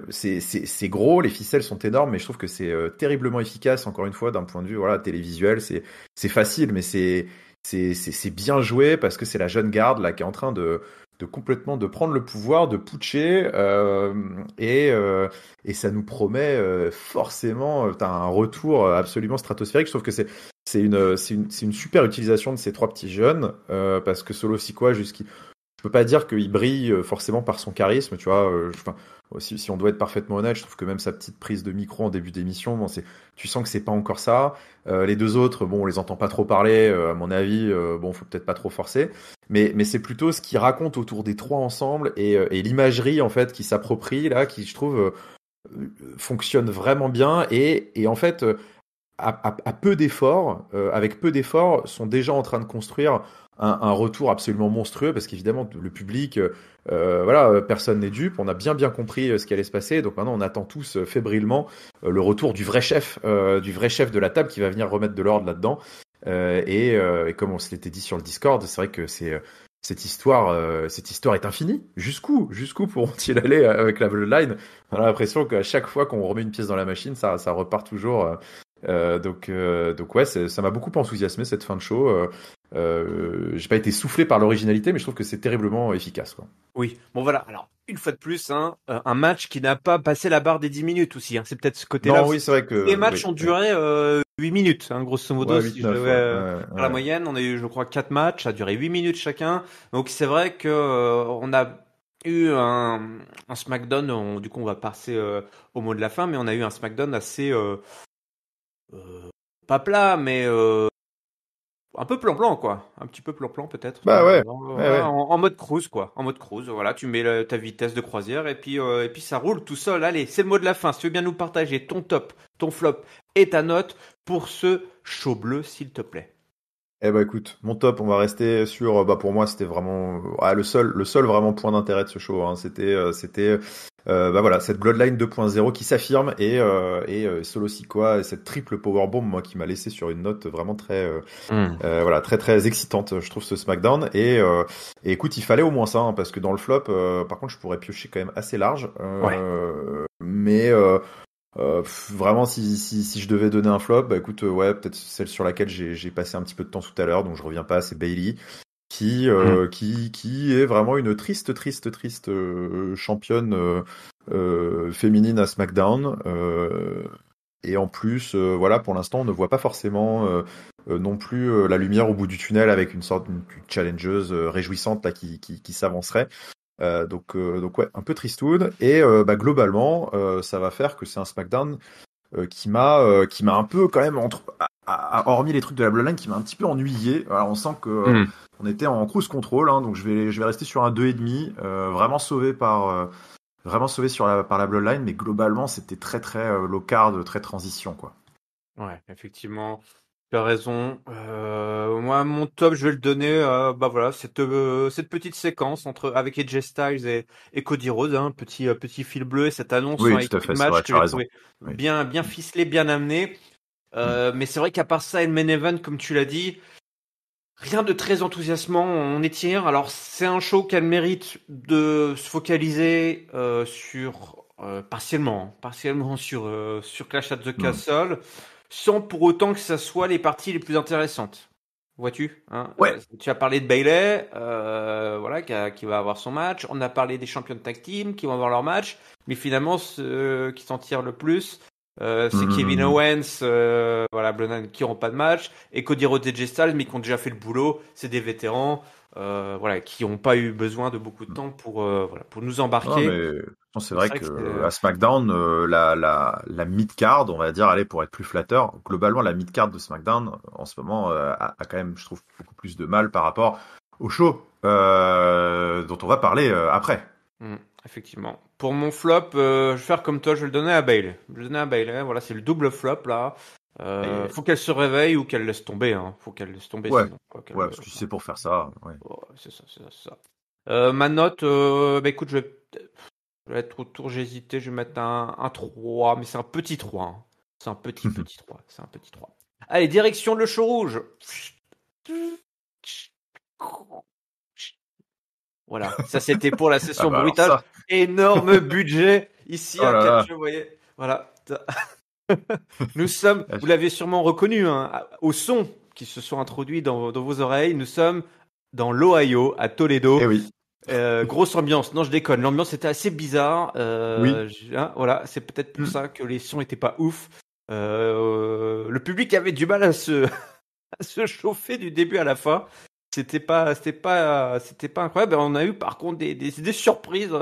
c'est gros, les ficelles sont énormes, mais je trouve que c'est terriblement efficace. Encore une fois, d'un point de vue voilà télévisuel, c'est facile, mais c'est bien joué parce que c'est la jeune garde là qui est en train de complètement de prendre le pouvoir, de putcher, et ça nous promet forcément t'as un retour absolument stratosphérique. Je trouve que c'est une super utilisation de ces trois petits jeunes parce que Solo Sikoa je peux pas dire qu'il brille forcément par son charisme, tu vois. Si on doit être parfaitement honnête, je trouve que même sa petite prise de micro en début d'émission, bon, tu sens que c'est pas encore ça. Les deux autres, bon, on les entend pas trop parler, à mon avis, bon, faut peut-être pas trop forcer. Mais c'est plutôt ce qu'ils racontent autour des trois ensemble et l'imagerie en fait qui s'approprie là, qui je trouve fonctionne vraiment bien et en fait à peu d'efforts, avec peu d'efforts, sont déjà en train de construire un retour absolument monstrueux parce qu'évidemment le public, voilà, personne n'est dupe. On a bien compris ce qui allait se passer. Donc maintenant on attend tous fébrilement le retour du vrai chef de la table qui va venir remettre de l'ordre là-dedans. Et comme on se l'était dit sur le Discord, c'est vrai que cette histoire est infinie. Jusqu'où pourront-ils aller avec la Bloodline? On a l'impression qu'à chaque fois qu'on remet une pièce dans la machine, ça repart toujours. Donc ouais, ça m'a beaucoup enthousiasmé cette fin de show. J'ai pas été soufflé par l'originalité, mais je trouve que c'est terriblement efficace, quoi. Oui, bon voilà. Alors, une fois de plus, un match qui n'a pas passé la barre des 10 minutes aussi. C'est peut-être ce côté-là. Non, oui, c'est vrai que les matchs ont duré 8 minutes, grosso modo, ouais, si 8, je 9, devais faire la moyenne. On a eu, je crois, 4 matchs, ça a duré 8 minutes chacun. Donc c'est vrai que on a eu un SmackDown, du coup on va passer au mot de la fin, mais on a eu un SmackDown assez pas plat, mais un peu plan-plan, quoi. Un petit peu plan-plan, peut-être. Bah ouais. En mode cruise, quoi. En mode cruise, voilà. Tu mets ta vitesse de croisière et puis ça roule tout seul. Allez, c'est le mot de la fin. Si tu veux bien nous partager ton top, ton flop et ta note pour ce show bleu, s'il te plaît. Eh bah écoute, mon top, on va rester sur, pour moi c'était vraiment le seul vraiment point d'intérêt de ce show, hein. C'était voilà, cette Bloodline 2.0 qui s'affirme et Solo Sikoa et cette triple powerbomb, moi, qui m'a laissé sur une note vraiment très voilà, très très excitante, je trouve, ce SmackDown. Et écoute, il fallait au moins ça, hein, parce que dans le flop, par contre, je pourrais piocher quand même assez large. Mais vraiment, si je devais donner un flop, bah écoute, ouais, peut-être celle sur laquelle j'ai passé un petit peu de temps tout à l'heure, donc je reviens pas, c'est Bayley, qui est vraiment une triste championne féminine à SmackDown. Et en plus, voilà, pour l'instant, on ne voit pas forcément non plus la lumière au bout du tunnel avec une sorte de challengeuse réjouissante là qui s'avancerait. Donc ouais, un peu tristoun. Et globalement, ça va faire que c'est un SmackDown qui m'a un peu quand même hormis les trucs de la Bloodline, qui m'a un petit peu ennuyé. Alors, on sent que on était en cruise control, hein, donc je vais rester sur un 2,5, vraiment sauvé par la Bloodline, mais globalement c'était très très low card, très transition, quoi. Ouais, effectivement. Tu as raison. Moi, mon top, je vais le donner. Voilà, cette petite séquence avec AJ Styles et Cody Rhodes, petit fil bleu, et cette annonce Oui, avec tout à fait, le match que j'ai trouvé oui. bien ficelé, bien amené. Mais c'est vrai qu'à part ça et le main event, comme tu l'as dit, rien de très enthousiasmant. On étire. Alors, c'est un show qui a le mérite de se focaliser sur partiellement sur Clash at the Castle, sans pour autant que ça soit les parties les plus intéressantes. Vois-tu, hein? Ouais. Tu as parlé de Bayley, voilà, qui va avoir son match. On a parlé des champions de tag team qui vont avoir leur match, mais finalement, ceux qui s'en tirent le plus, c'est Kevin Owens, voilà, Bloodline, qui n'auront pas de match, et Cody Rhodes et AJ Styles, mais qui ont déjà fait le boulot. C'est des vétérans, voilà, qui n'ont pas eu besoin de beaucoup de temps pour nous embarquer. Non, mais c'est vrai que à SmackDown, la mid-card, on va dire, allez, pour être plus flatteur, globalement, la mid-card de SmackDown, en ce moment, a quand même, je trouve, beaucoup plus de mal par rapport au show dont on va parler après. Effectivement. Pour mon flop, je vais faire comme toi, je vais le donner à Bayley. Je vais le donner à Bayley, voilà, c'est le double flop, là. Faut qu'elle se réveille ou qu'elle laisse tomber, hein. Faut qu'elle laisse tomber, ouais. sinon. Ouais, parce que c'est pour faire ça, ouais. C'est ça. Ma note, écoute, je vais être autour, j'ai hésité, je vais mettre un 3, mais c'est un petit 3, hein. C'est un petit 3. C'est un petit 3. Allez, direction le show rouge. Voilà, ça c'était pour la session bruitage. Énorme budget, Ici, un catch, vous voyez. Voilà. Nous sommes, vous l'avez sûrement reconnu, hein, au son qui se sont introduits dans vos oreilles. Nous sommes dans l'Ohio, à Toledo. Eh oui. Grosse ambiance. Non, je déconne. L'ambiance était assez bizarre. Oui. Voilà, c'est peut-être pour ça que les sons étaient pas ouf. Le public avait du mal à se chauffer du début à la fin. C'était pas incroyable. On a eu par contre des surprises,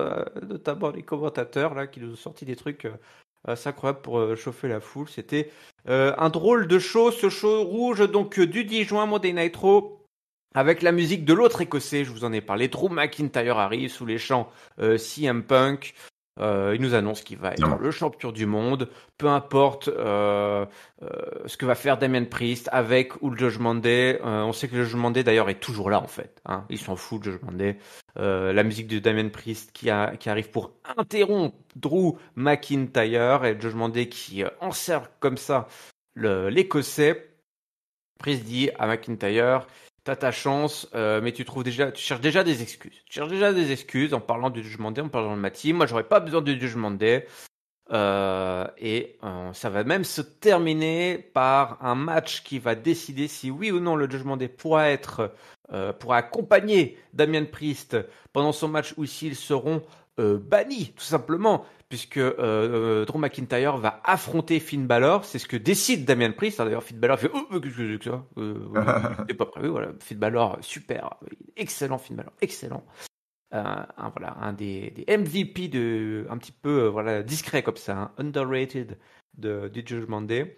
notamment les commentateurs là qui nous ont sorti des trucs assez incroyables pour chauffer la foule. C'était un drôle de show, ce show rouge donc du 10 juin Monday Night Raw. Avec la musique de l'autre Écossais, je vous en ai parlé. Drew McIntyre arrive sous les chants CM Punk. Il nous annonce qu'il va être le champion du monde. Peu importe ce que va faire Damien Priest avec ou le Judgment Day. On sait que le Judgment Day d'ailleurs est toujours là en fait. Hein. Ils s'en foutent le Judgment Day. La musique de Damien Priest qui arrive pour interrompre Drew McIntyre et le Judgment Day qui encercle comme ça l'Écossais. Priest dit à McIntyre: t'as ta chance, mais tu cherches déjà des excuses. Tu cherches déjà des excuses en parlant du Judgment Day, en parlant de ma team. Moi, j'aurais pas besoin du Judgment Day. Et ça va même se terminer par un match qui va décider si oui ou non le Judgment Day pourra accompagner Damien Priest pendant son match ou s'ils seront bannis, tout simplement. Puisque Drew McIntyre va affronter Finn Balor, c'est ce que décide Damien Priest. D'ailleurs, Finn Balor fait qu'est-ce que c'est que ça c'est pas prévu. Voilà, Finn Balor, super, excellent Finn Balor, excellent. Un des MVP un petit peu discret comme ça, hein, underrated du Judgment Day.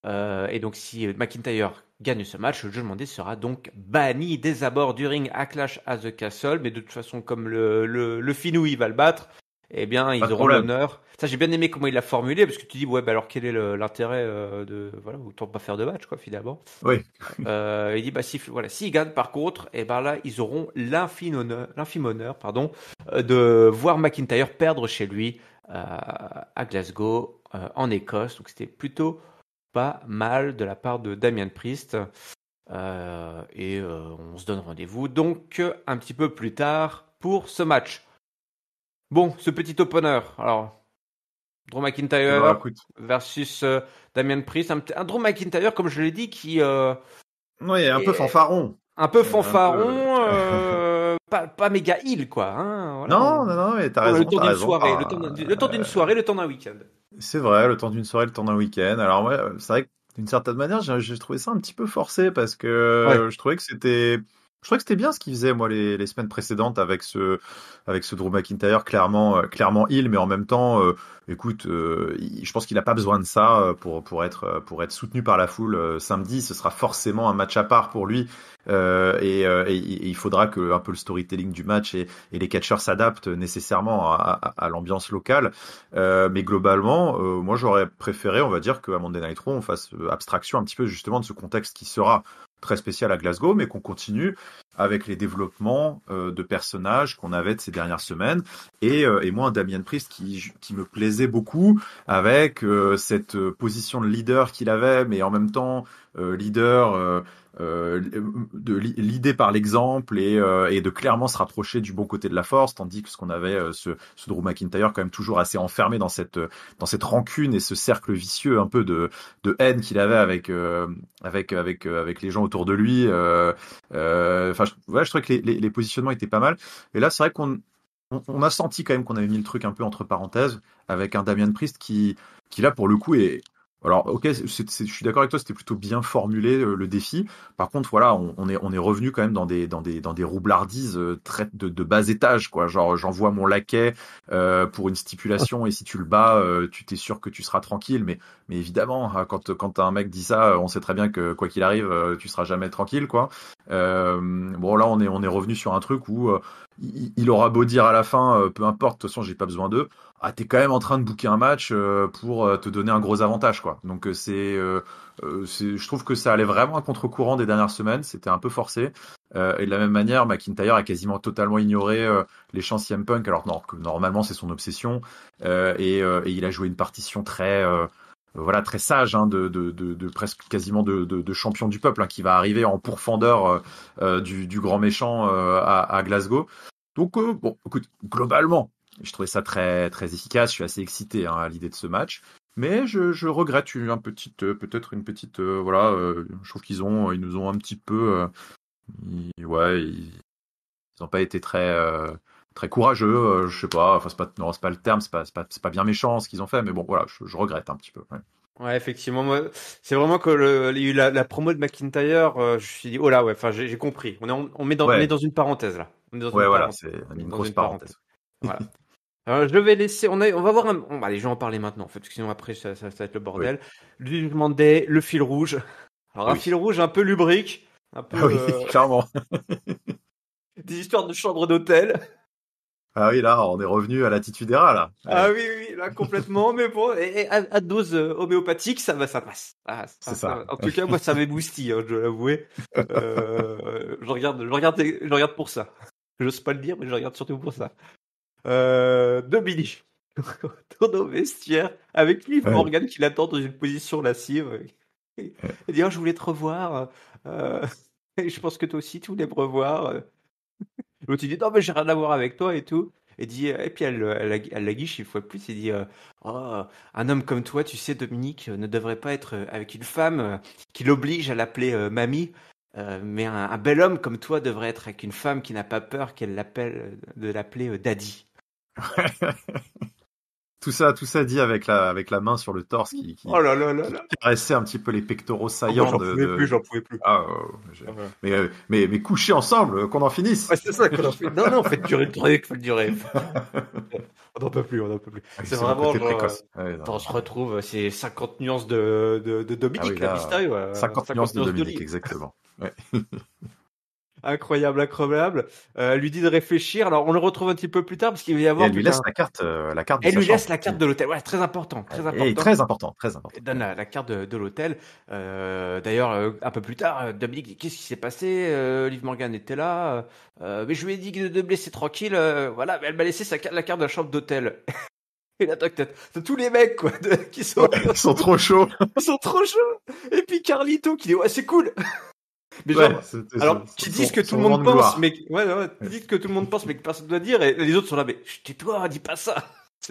Et donc, si McIntyre gagne ce match, le Judgment Day sera donc banni des abords du ring à Clash at the Castle. Mais de toute façon, comme le Finou il va le battre, eh bien, ils auront l'honneur. Ça, j'ai bien aimé comment il l'a formulé, parce que tu dis, ouais, bah alors quel est l'intérêt autant pas faire de match, quoi, finalement. Oui. Il dit, bah s'ils gagnent, par contre, et ben là, ils auront l'infime honneur, de voir McIntyre perdre chez lui à Glasgow, en Écosse. Donc, c'était plutôt pas mal de la part de Damien Priest. Et on se donne rendez-vous donc un petit peu plus tard pour ce match. Bon, ce petit opener, alors Drew McIntyre versus Damien Priest, un Drew McIntyre, comme je l'ai dit, qui oui, un peu fanfaron. Un peu fanfaron, pas méga heel, quoi. Hein, voilà. Non, mais t'as raison. Le temps d'une soirée, le temps d'une soirée, le temps d'un week-end. C'est vrai, le temps d'une soirée, le temps d'un week-end. Alors moi, c'est vrai que d'une certaine manière, j'ai trouvé ça un petit peu forcé parce que je trouvais que c'était bien ce qu'il faisait, moi, les semaines précédentes avec ce Drew McIntyre clairement heel, mais en même temps, écoute, je pense qu'il a pas besoin de ça pour être soutenu par la foule samedi. Ce sera forcément un match à part pour lui, et il faudra que un peu le storytelling du match et les catcheurs s'adaptent nécessairement à l'ambiance locale. Mais globalement, moi, j'aurais préféré, on va dire, qu'à Monday Night Raw, on fasse abstraction un petit peu justement de ce contexte qui sera très spécial à Glasgow, mais qu'on continue avec les développements de personnages qu'on avait de ces dernières semaines, et moi un Damien Priest qui me plaisait beaucoup avec cette position de leader qu'il avait, mais en même temps leader l'idée par l'exemple et de clairement se rapprocher du bon côté de la force, tandis que ce qu'on avait ce Drew McIntyre quand même toujours assez enfermé dans cette rancune et ce cercle vicieux un peu de haine qu'il avait avec les gens autour de lui. Je trouvais que les positionnements étaient pas mal, et là c'est vrai qu'on a senti quand même qu'on avait mis le truc un peu entre parenthèses avec un Damien Priest qui là pour le coup est... Alors, ok, je suis d'accord avec toi, c'était plutôt bien formulé le défi. Par contre, voilà, on est revenu quand même dans des roublardises très de bas étage, quoi. Genre, j'envoie mon laquais pour une stipulation, et si tu le bats, tu t'es sûr que tu seras tranquille. Mais évidemment, quand un mec dit ça, on sait très bien que quoi qu'il arrive, tu seras jamais tranquille, quoi. Bon, là, on est revenu sur un truc où il aura beau dire à la fin, peu importe, de toute façon, j'ai pas besoin d'eux. Ah, t'es quand même en train de booker un match pour te donner un gros avantage, quoi. Donc je trouve que ça allait vraiment à contre-courant des dernières semaines. C'était un peu forcé. Et de la même manière, McIntyre a quasiment totalement ignoré les chants CM Punk, alors que normalement c'est son obsession. Et il a joué une partition très très sage, hein, de presque quasiment de champion du peuple, hein, qui va arriver en pourfendeur du grand méchant à Glasgow. Donc bon, écoute, globalement, Je trouvais ça très, très efficace. Je suis assez excité à l'idée de ce match. Mais je regrette peut-être une petite. Je trouve qu'ils nous ont un petit peu. Ils n'ont pas été très, très courageux. Je sais pas. Enfin, c'est pas le terme. C'est pas bien méchant ce qu'ils ont fait. Mais bon, voilà, je regrette un petit peu. Ouais. Ouais, effectivement, moi, c'est vraiment que il y a eu la promo de McIntyre, je me suis dit, oh là, ouais, enfin, j'ai compris. On est dans une parenthèse, là. On est dans une voilà, parenthèse. c'est une grosse parenthèse. Voilà. Je vais laisser, on va voir allez, je vais en parler maintenant, en fait, parce que sinon après, ça va être le bordel. Le jugement Day, le fil rouge. Alors, un fil rouge un peu lubrique, un peu, clairement. des histoires de chambre d'hôtel. Ah oui, là, on est revenu à l'attitudera, là. Ouais. Ah oui, là, complètement, mais bon, et à dose homéopathique, ça passe. C'est ça. En tout cas, moi, ça m'éboustille, je dois l'avouer. Je regarde pour ça. J'ose pas le dire, mais je regarde surtout pour ça. Dominique, retourne au vestiaire avec Liv Morgan qui l'attend dans une position lascive. Il dit, je voulais te revoir. Et je pense que toi aussi, tu voulais me revoir. L'autre, il dit, non, mais j'ai rien à voir avec toi et tout. Et puis elle la guiche une fois de plus. Il dit, un homme comme toi, tu sais, Dominique, ne devrait pas être avec une femme qui l'oblige à l'appeler mamie. Mais un bel homme comme toi devrait être avec une femme qui n'a pas peur de l'appeler daddy. Tout ça dit avec la main sur le torse qui caressait un petit peu les pectoraux saillants. J'en pouvais plus. Mais coucher ensemble, qu'on en finisse. Ouais, c'est ça qu'on en finisse. Non, faites durer le truc, faites durer. On n'en peut plus. C'est vraiment précoce. On se retrouve, c'est 50 nuances de Dominique, la Vista. 50 nuances de Dominique, exactement. Ouais. Incroyable. Elle lui dit de réfléchir. Alors, on le retrouve un petit peu plus tard parce qu'il va y avoir. Et elle lui laisse la carte. Elle lui laisse la carte de l'hôtel. Ouais, très important. Et très important. Elle donne la carte de l'hôtel. D'ailleurs, un peu plus tard, Dominique dit qu'est-ce qui s'est passé. Liv Morgan était là. Mais je lui ai dit de me laisser tranquille. Voilà, mais elle m'a laissé la carte de la chambre d'hôtel. Et là, t'as tous les mecs quoi, qui sont. Ils sont trop chauds. Ils sont trop chauds. Et puis Carlito qui dit ouais, c'est cool. Mais qui disent que tout le monde pense, mais disent que tout le monde pense, mais que personne ne doit dire, et les autres sont là, mais tais-toi, dis pas ça.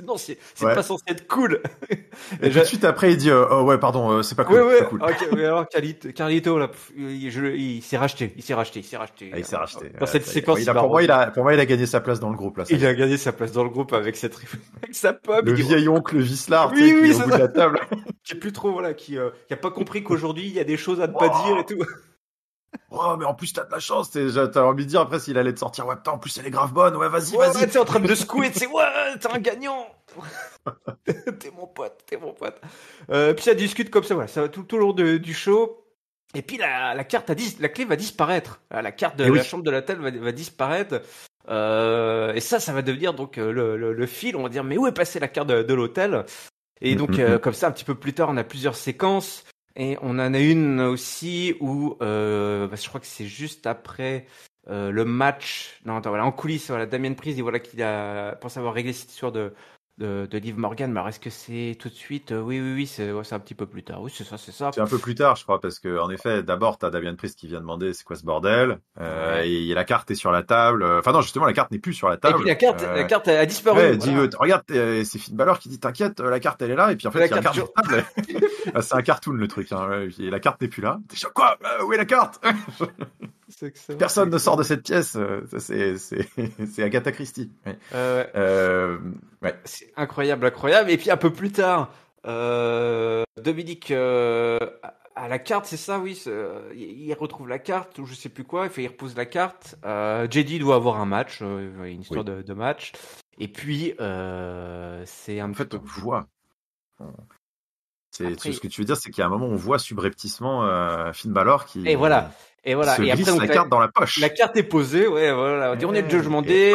Non, c'est pas censé être cool. Et tout de suite après, il dit, pardon, c'est pas cool. Ouais. Pas cool. Okay, mais alors Carlito là, il s'est racheté. Il s'est racheté. Dans cette séquence, pour moi, il a gagné sa place dans le groupe là. Il a gagné sa place dans le groupe avec sa pomme. Le vieil oncle Vislard, qui est au bout de la table. Qui est plus trop qui a pas compris qu'aujourd'hui il y a des choses à ne pas dire et tout. Oh, mais en plus, t'as de la chance, t'as envie de dire après s'il allait te sortir, ouais, putain, en plus, elle est grave bonne, ouais, vas-y. Ouais, t'es en train de secouer, t'es un gagnant. T'es mon pote. Puis ça discute comme ça, voilà, ça va tout au long du show. Et puis la clé va disparaître. La carte de la chambre de l'hôtel va disparaître. Et ça va devenir donc le fil, on va dire, mais où est passée la carte de l'hôtel? Et donc, comme ça, un petit peu plus tard, on a plusieurs séquences. Et on en a une aussi où, je crois que c'est juste après le match. Non, attends, voilà, en coulisses, voilà, Damien Priest, voilà qu'il pense avoir réglé cette histoire de Liv Morgan. Mais alors, est-ce que c'est tout de suite? Oui, c'est un petit peu plus tard. Oui, c'est ça. C'est un peu plus tard, je crois, parce que en effet, d'abord, t'as Damien Priest qui vient demander c'est quoi ce bordel, et la carte est sur la table. Enfin non, justement, la carte n'est plus sur la table. Et puis la carte a disparu. Ouais, dit, regarde, c'est Finn Balor qui dit t'inquiète, la carte elle est là, et puis en fait, il y a la carte sur la table. C'est un cartoon le truc, hein. Et la carte n'est plus là. T'es quoi? Où est la carte? Personne ne sort de cette pièce. C'est Agatha Christie. Ouais. C'est incroyable. Et puis un peu plus tard, Dominique a la carte, c'est ça, oui. Il retrouve la carte ou je sais plus quoi. Il repose la carte. JD doit avoir un match, une histoire de match. Et puis c'est un peu. On voit. Ce que tu veux dire, c'est qu'il y a un moment où on voit subrepticement Finn Balor qui. Et voilà. Et glisse la carte dans la poche. La carte est posée, ouais, voilà. On est le Judgment Day,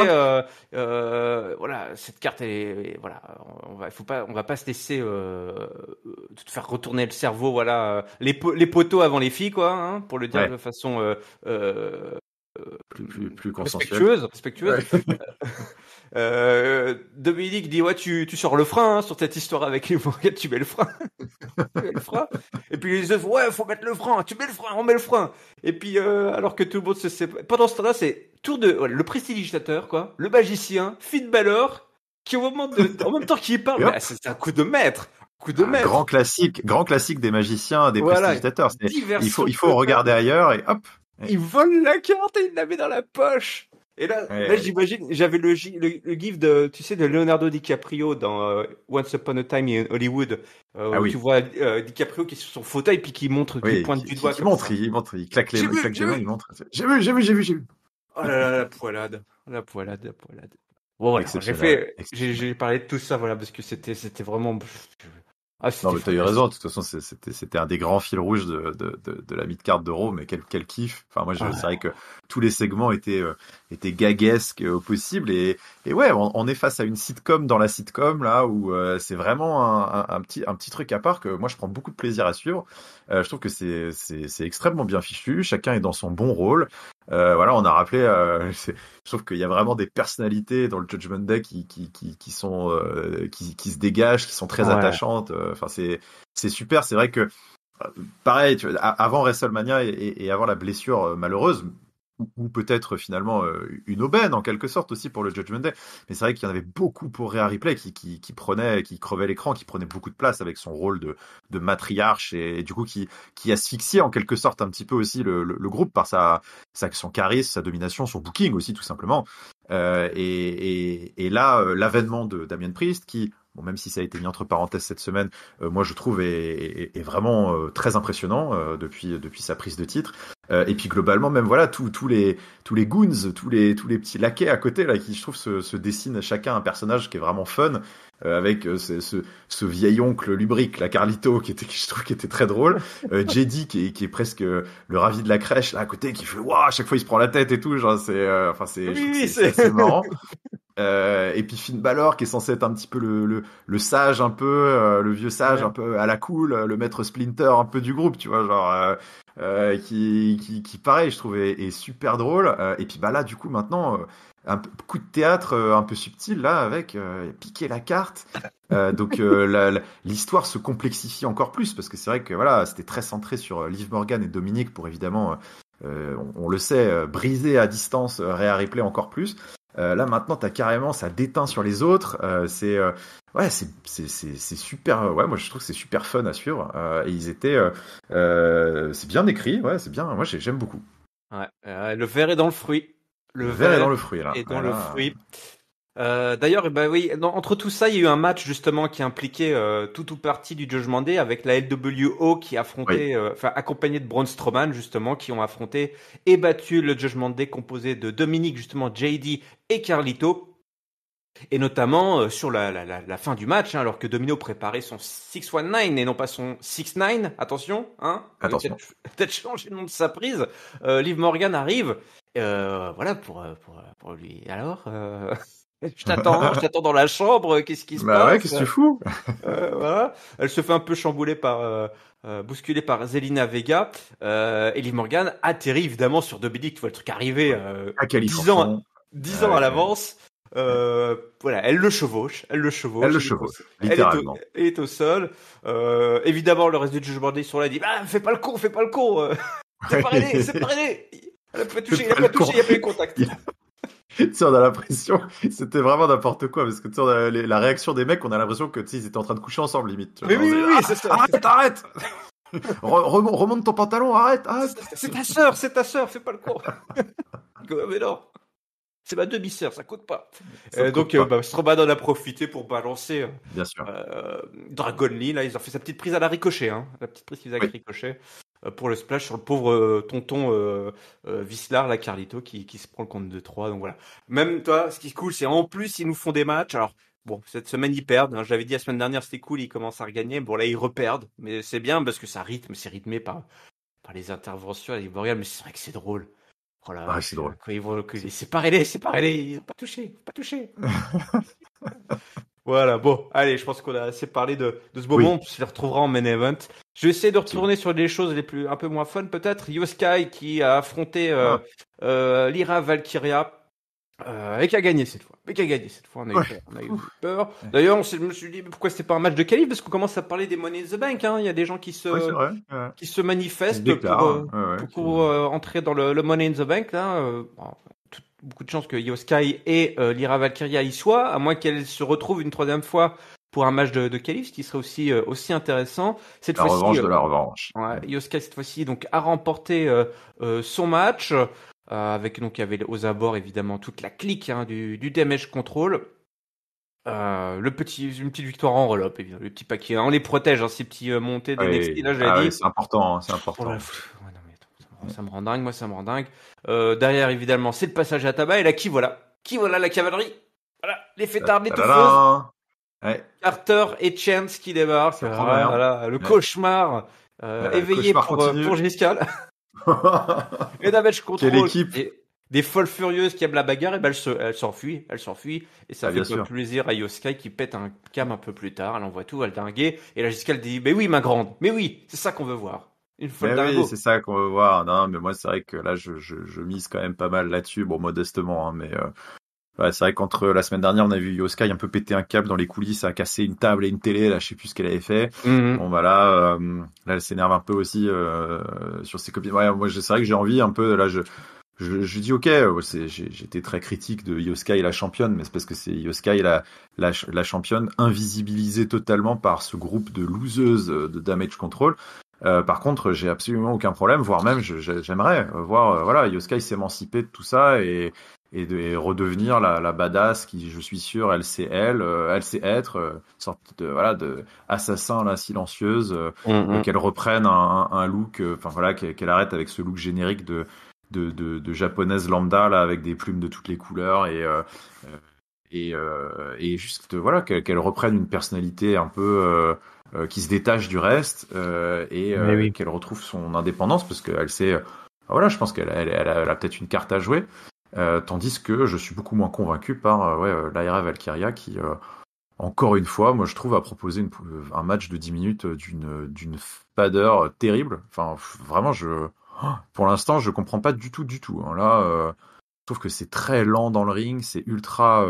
voilà, cette carte est, voilà, on va pas se laisser te faire retourner le cerveau, voilà, les poteaux avant les filles, quoi, hein, pour le dire de façon plus consensueuse. Respectueuse. Dominique dit tu sors le frein hein, sur cette histoire avec les Morgan, tu mets le frein. Et puis les autres faut mettre le frein, tu mets le frein, on met le frein. Et puis alors que tout le monde se sépare. Pendant ce temps-là, c'est tour de le prestidigitateur quoi, le magicien, Finn Balor qui en même temps qu'il parle, mais c'est un coup de maître. Grand classique des magiciens, des prestigitateurs. Il faut regarder ailleurs et hop. Il vole la carte et il la met dans la poche. Et là, j'imagine, j'avais le gif de Leonardo DiCaprio dans Once Upon a Time in Hollywood, où tu vois DiCaprio qui est sur son fauteuil puis qui montre, qui pointe du doigt. Il claque les mains, il montre. J'ai vu. Oh là là, la poilade. Bon, voilà, j'ai parlé de tout ça, voilà, parce que c'était vraiment. Non, mais t'as eu raison. De toute façon, c'était un des grands fils rouges de la mid-card de Raw, mais quel kiff. Enfin, moi, c'est vrai que tous les segments étaient gaguesques au possible. Et ouais, on est face à une sitcom dans la sitcom, là, où c'est vraiment un petit truc à part que moi, je prends beaucoup de plaisir à suivre. Je trouve que c'est extrêmement bien fichu. Chacun est dans son bon rôle. Voilà, on a rappelé. Je trouve qu'il y a vraiment des personnalités dans le Judgment Day qui se dégagent, qui sont très attachantes. Enfin, c'est super. C'est vrai que pareil, avant WrestleMania et avant la blessure malheureuse, ou peut-être finalement une aubaine en quelque sorte aussi pour le Judgment Day. Mais c'est vrai qu'il y en avait beaucoup pour Rhea Ripley qui crevait l'écran, qui prenait beaucoup de place avec son rôle de matriarche et du coup qui asphyxiait en quelque sorte un petit peu aussi le groupe par son charisme, sa domination, son booking aussi tout simplement. Et là, l'avènement de Damien Priest qui, bon, même si ça a été mis entre parenthèses cette semaine, moi je trouve est vraiment très impressionnant depuis sa prise de titre. Et puis globalement même voilà tous les goons, tous les petits laquais à côté là qui je trouve se dessinent chacun un personnage qui est vraiment fun. Avec ce vieil oncle lubrique, la Carlito, qui je trouve qui était très drôle. JD qui est presque le ravi de la crèche là à côté, qui fait waouh, à chaque fois il se prend la tête et tout, genre c'est assez marrant. Et puis Finn Balor qui est censé être un petit peu le sage un peu, le vieux sage un peu à la cool, le maître Splinter un peu du groupe, tu vois, genre qui pareil je trouve est super drôle. Et puis bah là du coup maintenant un coup de théâtre un peu subtil là avec piquer la carte. Donc l'histoire se complexifie encore plus parce que c'est vrai que voilà c'était très centré sur Liv Morgan et Dominic pour évidemment on le sait briser à distance Rhea Ripley encore plus. Là maintenant t'as carrément ça déteint sur les autres. C'est super. Ouais, moi je trouve que c'est super fun à suivre. Et ils étaient c'est bien écrit. Ouais, c'est bien. Moi j'aime beaucoup. Ouais, le verre est dans le fruit. Le verre est dans le fruit là. Et dans le fruit. D'ailleurs, oui, entre tout ça, il y a eu un match justement qui impliquait tout partie du Judgment Day avec la LWO qui affrontait, accompagné de Braun Strowman justement, qui ont affronté et battu le Judgment Day composé de Dominic justement, JD et Carlito. Et notamment sur la fin du match, alors que Domino préparait son 619 et non pas son 69, attention, hein. Attention. Peut-être changer le nom de sa prise. Liv Morgan arrive, voilà pour lui. Alors, je t'attends dans la chambre. Qu'est-ce qui se passe? Ouais, qu'est-ce que tu fous? Voilà. Elle se fait un peu chambouler bousculée par Zelina Vega. Et Liv Morgan atterrit évidemment sur Dominic. Tu vois le truc arriver 10 ans à l'avance. Voilà, elle le chevauche, littéralement. Elle est au sol. Évidemment, le reste du Judgment Day sur là dit, fais pas le con. C'est pas aidé. Elle a pas touché, il n'y a pas eu de contact. Tu sais, on a l'impression, c'était vraiment n'importe quoi, parce que tu sais, la réaction des mecs, on a l'impression que tu sais, ils étaient en train de coucher ensemble, limite. Mais oui, c'est ça. Arrête! Remonte ton pantalon, arrête! C'est ta sœur, fais pas le con. Mais non. C'est ma demi-sœur, ça coûte pas. Donc, Strowman en a profité pour balancer bien sûr. Dragon Lee. Là, ils ont fait sa petite prise à la Ricochet, la petite prise qu'ils faisaient avec Ricochet pour le splash sur le pauvre tonton Vislar, la Carlito, qui se prend le compte de 3. Donc voilà. Même toi, ce qui est cool, c'est en plus ils nous font des matchs. Alors bon, cette semaine ils perdent. Je l'avais dit la semaine dernière, c'était cool, ils commencent à regagner. Bon là ils reperdent, mais c'est bien parce que c'est rythmé par les interventions. Mais c'est vrai que c'est drôle. Oh là, c'est drôle. Séparez-les, ils n'ont pas touché. Voilà, bon, allez, je pense qu'on a assez parlé de ce moment, on se les retrouvera en main event. Je vais essayer de retourner sur des choses un peu moins fun peut-être. Io Sky qui a affronté Lyra Valkyria et qui a gagné cette fois. On a eu peur. D'ailleurs, je me suis dit pourquoi c'était pas un match de qualif, parce qu'on commence à parler des Money in the Bank. Il y a des gens qui se manifestent pour entrer dans le Money in the Bank. Là, beaucoup de chances que Io Sky et Lyra Valkyria y soient, à moins qu'elle se retrouve une troisième fois pour un match de qualif, ce qui serait aussi intéressant. Cette La fois-ci, revanche de la revanche. Ouais, Io Sky cette fois-ci donc a remporté son match avec donc il y avait aux abords évidemment toute la clique du damage control. Une petite victoire en roll-up, évidemment, le petit paquet. On les protège, ces petits montées de NXT, là, je l'ai dit. Oui, c'est important, c'est important. Ouais, non, mais ça me rend dingue, moi, ça me rend dingue. Derrière, évidemment, c'est le passage à tabac. Et là, qui voilà, la cavalerie. Voilà, les fêtards, les touffeuses. Ouais. Carter et Chance qui débarquent. Voilà, le cauchemar éveillé cauchemar pour Giscal. Et damage control. Quelle équipe. Des folles furieuses qui aiment la bagarre, et ben elle s'enfuit, et ça fait plaisir à Io Sky qui pète un cam un peu plus tard, elle envoie tout valdinguer, et là Giscal dit, mais oui ma grande, mais oui, c'est ça qu'on veut voir. Une folle dingo. Oui, c'est ça qu'on veut voir. Non, mais moi c'est vrai que là je mise quand même pas mal là-dessus, bon modestement, mais ouais, c'est vrai qu'entre la semaine dernière on a vu Io Sky un peu péter un câble dans les coulisses, a cassé une table et une télé, là je sais plus ce qu'elle avait fait. Bon voilà, là elle s'énerve un peu aussi sur ses copines. Ouais, moi c'est vrai que j'ai envie un peu, là je dis ok, j'étais très critique de Io Sky la championne, mais c'est parce que c'est Io Sky la championne invisibilisée totalement par ce groupe de loseuses de Damage Control. Par contre, j'ai absolument aucun problème, voire même j'aimerais voir voilà Io Sky s'émanciper de tout ça et redevenir la badass qui, je suis sûr, elle sait être une sorte de assassin là silencieuse, qu'elle reprenne un look, enfin voilà, qu'elle arrête avec ce look générique de japonaise lambda là avec des plumes de toutes les couleurs et juste voilà qu'elle reprenne une personnalité un peu qui se détache du reste et qu'elle retrouve son indépendance parce qu'elle sait voilà, je pense qu'elle a peut-être une carte à jouer, tandis que je suis beaucoup moins convaincu par Lyra Valkyria qui encore une fois, moi je trouve, a proposé un match de 10 minutes d'une fadeur terrible. Enfin vraiment pour l'instant, je comprends pas du tout. Là, je trouve que c'est très lent dans le ring, c'est ultra.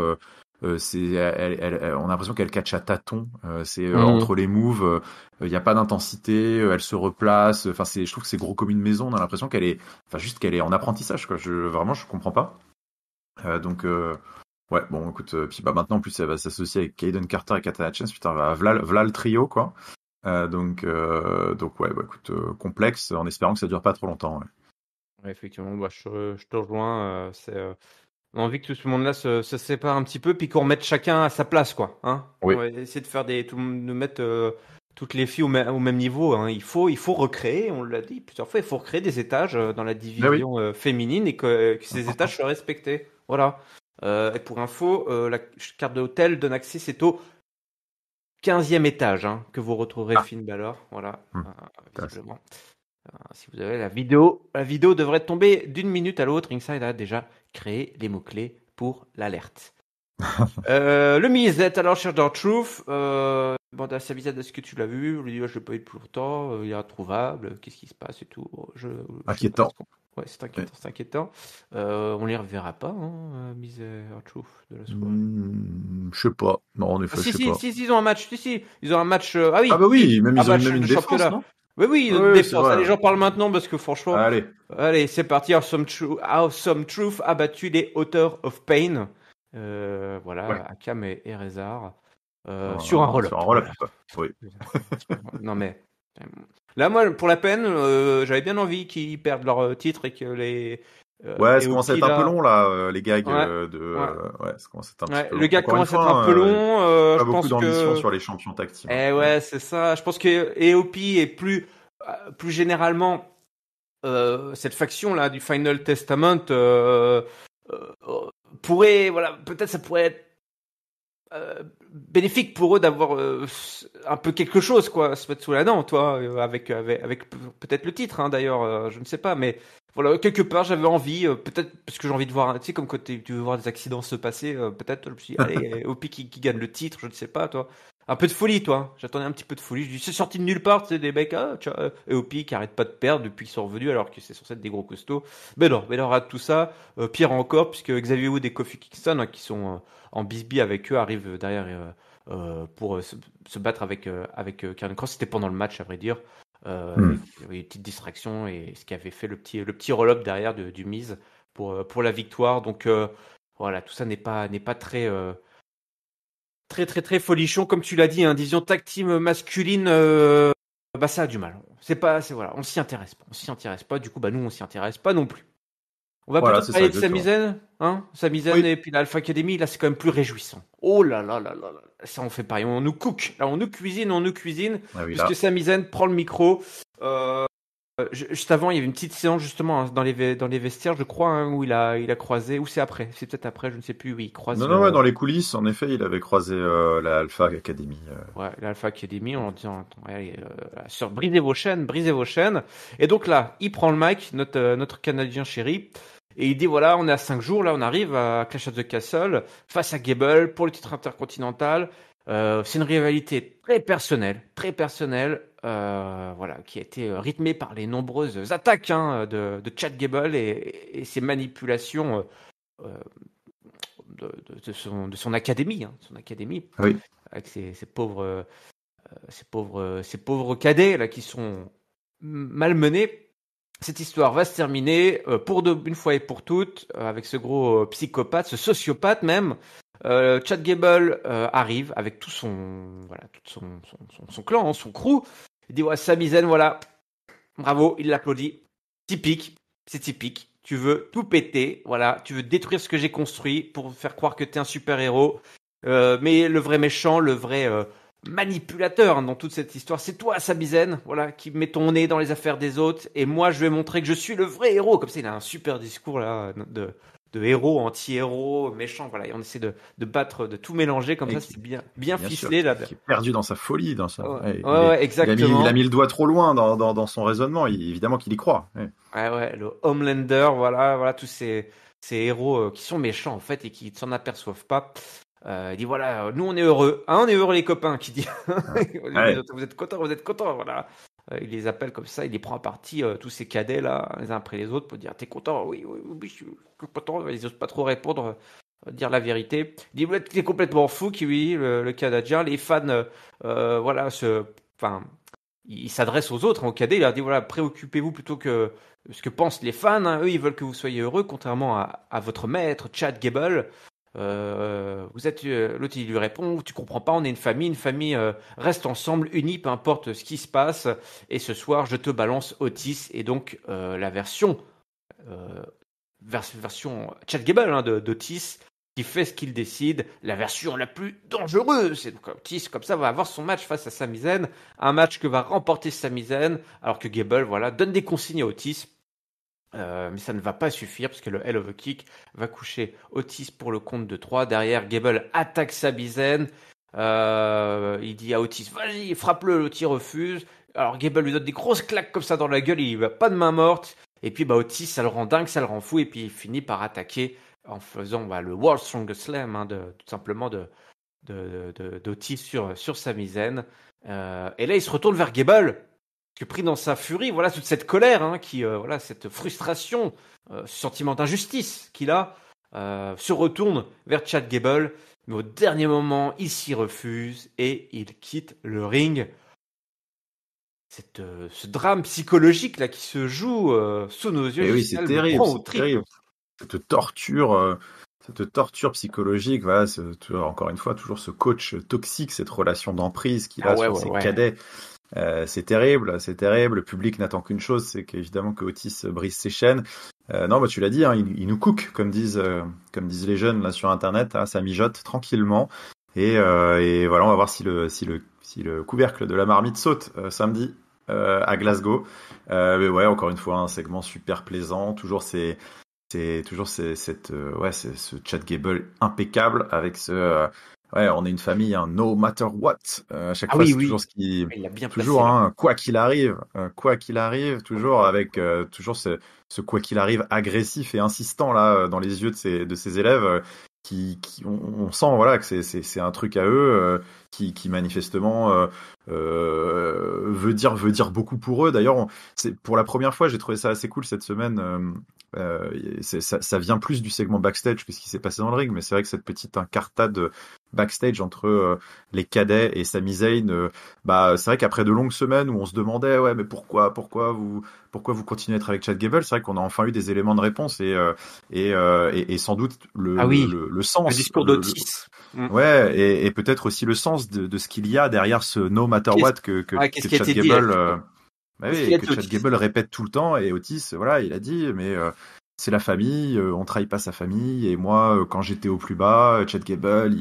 On a l'impression qu'elle catch à tâtons. Entre les moves, il n'y a pas d'intensité. Elle se replace. Enfin, je trouve que c'est gros comme une maison. On a l'impression qu'elle est en apprentissage, quoi. Vraiment, je comprends pas. Ouais, bon, écoute, puis maintenant en plus elle va s'associer avec Kaden Carter et Katana Chance. Putain, v'là le trio, quoi. Donc ouais, bah écoute, complexe, en espérant que ça dure pas trop longtemps. Ouais, effectivement, je te rejoins. On a envie que tout ce monde-là se sépare un petit peu, puis qu'on remette chacun à sa place, quoi. Hein, oui. On va essayer de mettre toutes les filles au même niveau. Hein. Il faut recréer, on l'a dit plusieurs fois, il faut recréer des étages dans la division féminine et que ces étages soient respectés. Voilà. Et pour info, la carte de hôtel donne accès, c'est au 15e étage que vous retrouverez Finn Balor. Voilà, visiblement. Si vous avez la vidéo devrait tomber d'une minute à l'autre. Ringside a déjà créé les mots-clés pour l'alerte. Le Miz est à la recherche d'un Truth. Demande à Savizad, est-ce que tu l'as vu? Je lui dis, je l'ai pas eu depuis longtemps. Il est introuvable. Qu'est-ce qui se passe et tout? Inquiétant. Ouais, c'est inquiétant. On les reverra pas, Miz et Truth de la soirée. Je sais pas. Non, en effet, je sais pas. Si, ils ont un match. Si, ils ont un match. Même ils ont même une défense, non? Oui, défense. Allez, j'en parle maintenant parce que franchement. Allez, c'est parti. Awesome Truth a battu les Authors of Pain. Voilà, Akam et Rezar. Sur un roll-up. Sur un roll-up, oui. Non, mais. Là, moi, pour la peine, j'avais bien envie qu'ils perdent leur titre et que les. Ça commence à être un peu long, là, les gags ça commence à être un petit peu long. Le gag commence à être un peu long. Pas beaucoup d'ambition sur les champions tag team. C'est ça. Je pense que EOP est plus généralement cette faction là du Final Testament pourrait, voilà, peut-être ça pourrait être bénéfique pour eux d'avoir un peu quelque chose, quoi, se mettre sous la dent, toi, avec peut-être le titre, d'ailleurs, je ne sais pas, mais voilà, quelque part j'avais envie, peut-être parce que j'ai envie de voir, tu sais, comme quand tu veux voir des accidents se passer, peut-être je me suis dit, allez, Opi qui gagne le titre, je ne sais pas, toi. Un peu de folie, toi. J'attendais un petit peu de folie. Je dis, c'est sorti de nulle part, c'est des mecs, EOP qui arrêtent pas de perdre depuis qu'ils sont revenus, alors que c'est censé être des gros costauds. Mais non, rate tout ça. Pire encore, puisque Xavier Wood et Kofi Kingston, qui sont en bisbille avec eux, arrivent derrière pour se battre avec Karrion Kross. C'était pendant le match, à vrai dire. Il y avait une petite distraction et ce qui avait fait le petit roll-up derrière du Miz pour la victoire. Donc voilà, tout ça n'est pas très très folichon, comme tu l'as dit, hein, division tag team masculine, ça a du mal. Voilà, on s'y intéresse pas. Du coup, nous on s'y intéresse pas non plus. On va peut-être parler de Sami Zayn, hein, Sami Zayn et puis l'Alpha Academy. Là, c'est quand même plus réjouissant. Oh là là là là, ça on fait pareil. On nous cook, là, on nous cuisine, puisque Sami Zayn prend le micro. Juste avant, il y avait une petite séance justement dans les vestiaires, je crois, hein, où il a croisé, ou c'est après, c'est peut-être après, je ne sais plus, où il croise. Non, dans les coulisses, en effet, il avait croisé la Alpha Academy. Ouais, l'Alpha Academy, en disant, brisez vos chaînes. Et donc là, il prend le mic, notre Canadien chéri, et il dit voilà, on est à 5 jours, là, on arrive à Clash of the Castle face à Gable pour le titre intercontinental. C'est une rivalité très personnelle, voilà, qui a été rythmée par les nombreuses attaques de Chad Gable et ses manipulations de son académie, Oui. Avec ces pauvres cadets là qui sont malmenés. Cette histoire va se terminer une fois et pour toutes avec ce gros psychopathe, ce sociopathe même. Chad Gable arrive avec tout son clan, son crew. Il dit Sami Zayn, voilà, bravo, il l'applaudit. C'est typique. Tu veux tout péter, voilà, tu veux détruire ce que j'ai construit pour faire croire que t'es un super héros. Mais le vrai méchant, le vrai manipulateur dans toute cette histoire, c'est toi, Sami Zayn, voilà, qui met ton nez dans les affaires des autres. Et moi, je vais montrer que je suis le vrai héros. Comme ça, il a un super discours là de héros, anti-héros, méchant, voilà, et on essaie de battre, de tout mélanger comme ça, c'est bien ficelé sûr, là. qui est perdu dans sa folie, dans ça. Ouais, exactement. Il a mis le doigt trop loin dans son raisonnement. Évidemment qu'il y croit. Ouais, le Homelander, voilà, tous ces héros qui sont méchants en fait et qui ne s'en aperçoivent pas. Il dit voilà, nous on est heureux, on est heureux les copains, qui dit. Les autres, vous êtes contents, voilà. Il les appelle comme ça, il les prend à partie, tous ces cadets là, les uns après les autres, pour dire t'es content, oui, je suis content. Ils n'osent pas trop répondre, dire la vérité. Il dit t'es complètement fou, oui, le Canadien. Les fans, voilà, il s'adresse aux autres, aux cadets. Il leur dit voilà, préoccupez-vous plutôt que ce que pensent les fans. Eux, ils veulent que vous soyez heureux, contrairement à votre maître, Chad Gable. Vous êtes l'autre, il lui répond tu comprends pas, on est une famille reste ensemble, unis, peu importe ce qui se passe. Et ce soir, je te balance Otis et donc la version Chad Gable d'Otis qui fait ce qu'il décide, la version la plus dangereuse. Et donc Otis, comme ça, va avoir son match face à Sami Zayn, un match que va remporter Sami Zayn, alors que Gable, voilà, donne des consignes à Otis. Mais ça ne va pas suffire parce que le Hell of a Kick va coucher Otis pour le compte de 3. Derrière, Gable attaque Sami Zayn. Il dit à Otis, vas-y, frappe-le, Otis refuse. Alors Gable lui donne des grosses claques comme ça dans la gueule, il va pas de main morte. Et puis Otis, ça le rend dingue, ça le rend fou. Et puis il finit par attaquer en faisant le World Strongest Slam, tout simplement d'Otis sur Sami Zayn. Et là, il se retourne vers Gable. Que pris dans sa furie, voilà toute cette colère, voilà cette frustration, ce sentiment d'injustice qu'il a, se retourne vers Chad Gable, mais au dernier moment, il s'y refuse et il quitte le ring. Ce drame psychologique là qui se joue sous nos yeux, oui, c'est terrible, Cette torture psychologique, voilà, encore une fois, toujours ce coach toxique, cette relation d'emprise qu'il a sur ses cadets. C'est terrible. Le public n'attend qu'une chose, c'est qu'évidemment que Otis brise ses chaînes. Non, tu l'as dit, il nous cook, comme disent les jeunes là sur Internet, ça mijote tranquillement. Et voilà, on va voir si le couvercle de la marmite saute samedi à Glasgow. Mais ouais, encore une fois, un segment super plaisant. Toujours ce Chad Gable impeccable avec ce. On est une famille, no matter what. À chaque fois, c'est toujours ce qui, toujours, quoi qu'il arrive, toujours avec toujours ce quoi qu'il arrive agressif et insistant là dans les yeux de ses élèves, on sent voilà que c'est un truc à eux qui manifestement veut dire beaucoup pour eux. D'ailleurs, c'est pour la première fois, j'ai trouvé ça assez cool cette semaine. Ça vient plus du segment backstage que ce qui s'est passé dans le ring, mais c'est vrai que cette petite incartade backstage entre les cadets et Sami Zayn, bah c'est vrai qu'après de longues semaines où on se demandait ouais mais pourquoi vous continuez à être avec Chad Gable, c'est vrai qu'on a enfin eu des éléments de réponse et sans doute le sens, le discours d'Otis. Ouais, et peut-être aussi le sens de ce qu'il y a derrière ce no matter what que Chad Gable. Bah oui, que Chad Gable répète tout le temps, et Otis, voilà, il a dit, mais c'est la famille, on trahit pas sa famille, et moi, quand j'étais au plus bas, Chad Gable,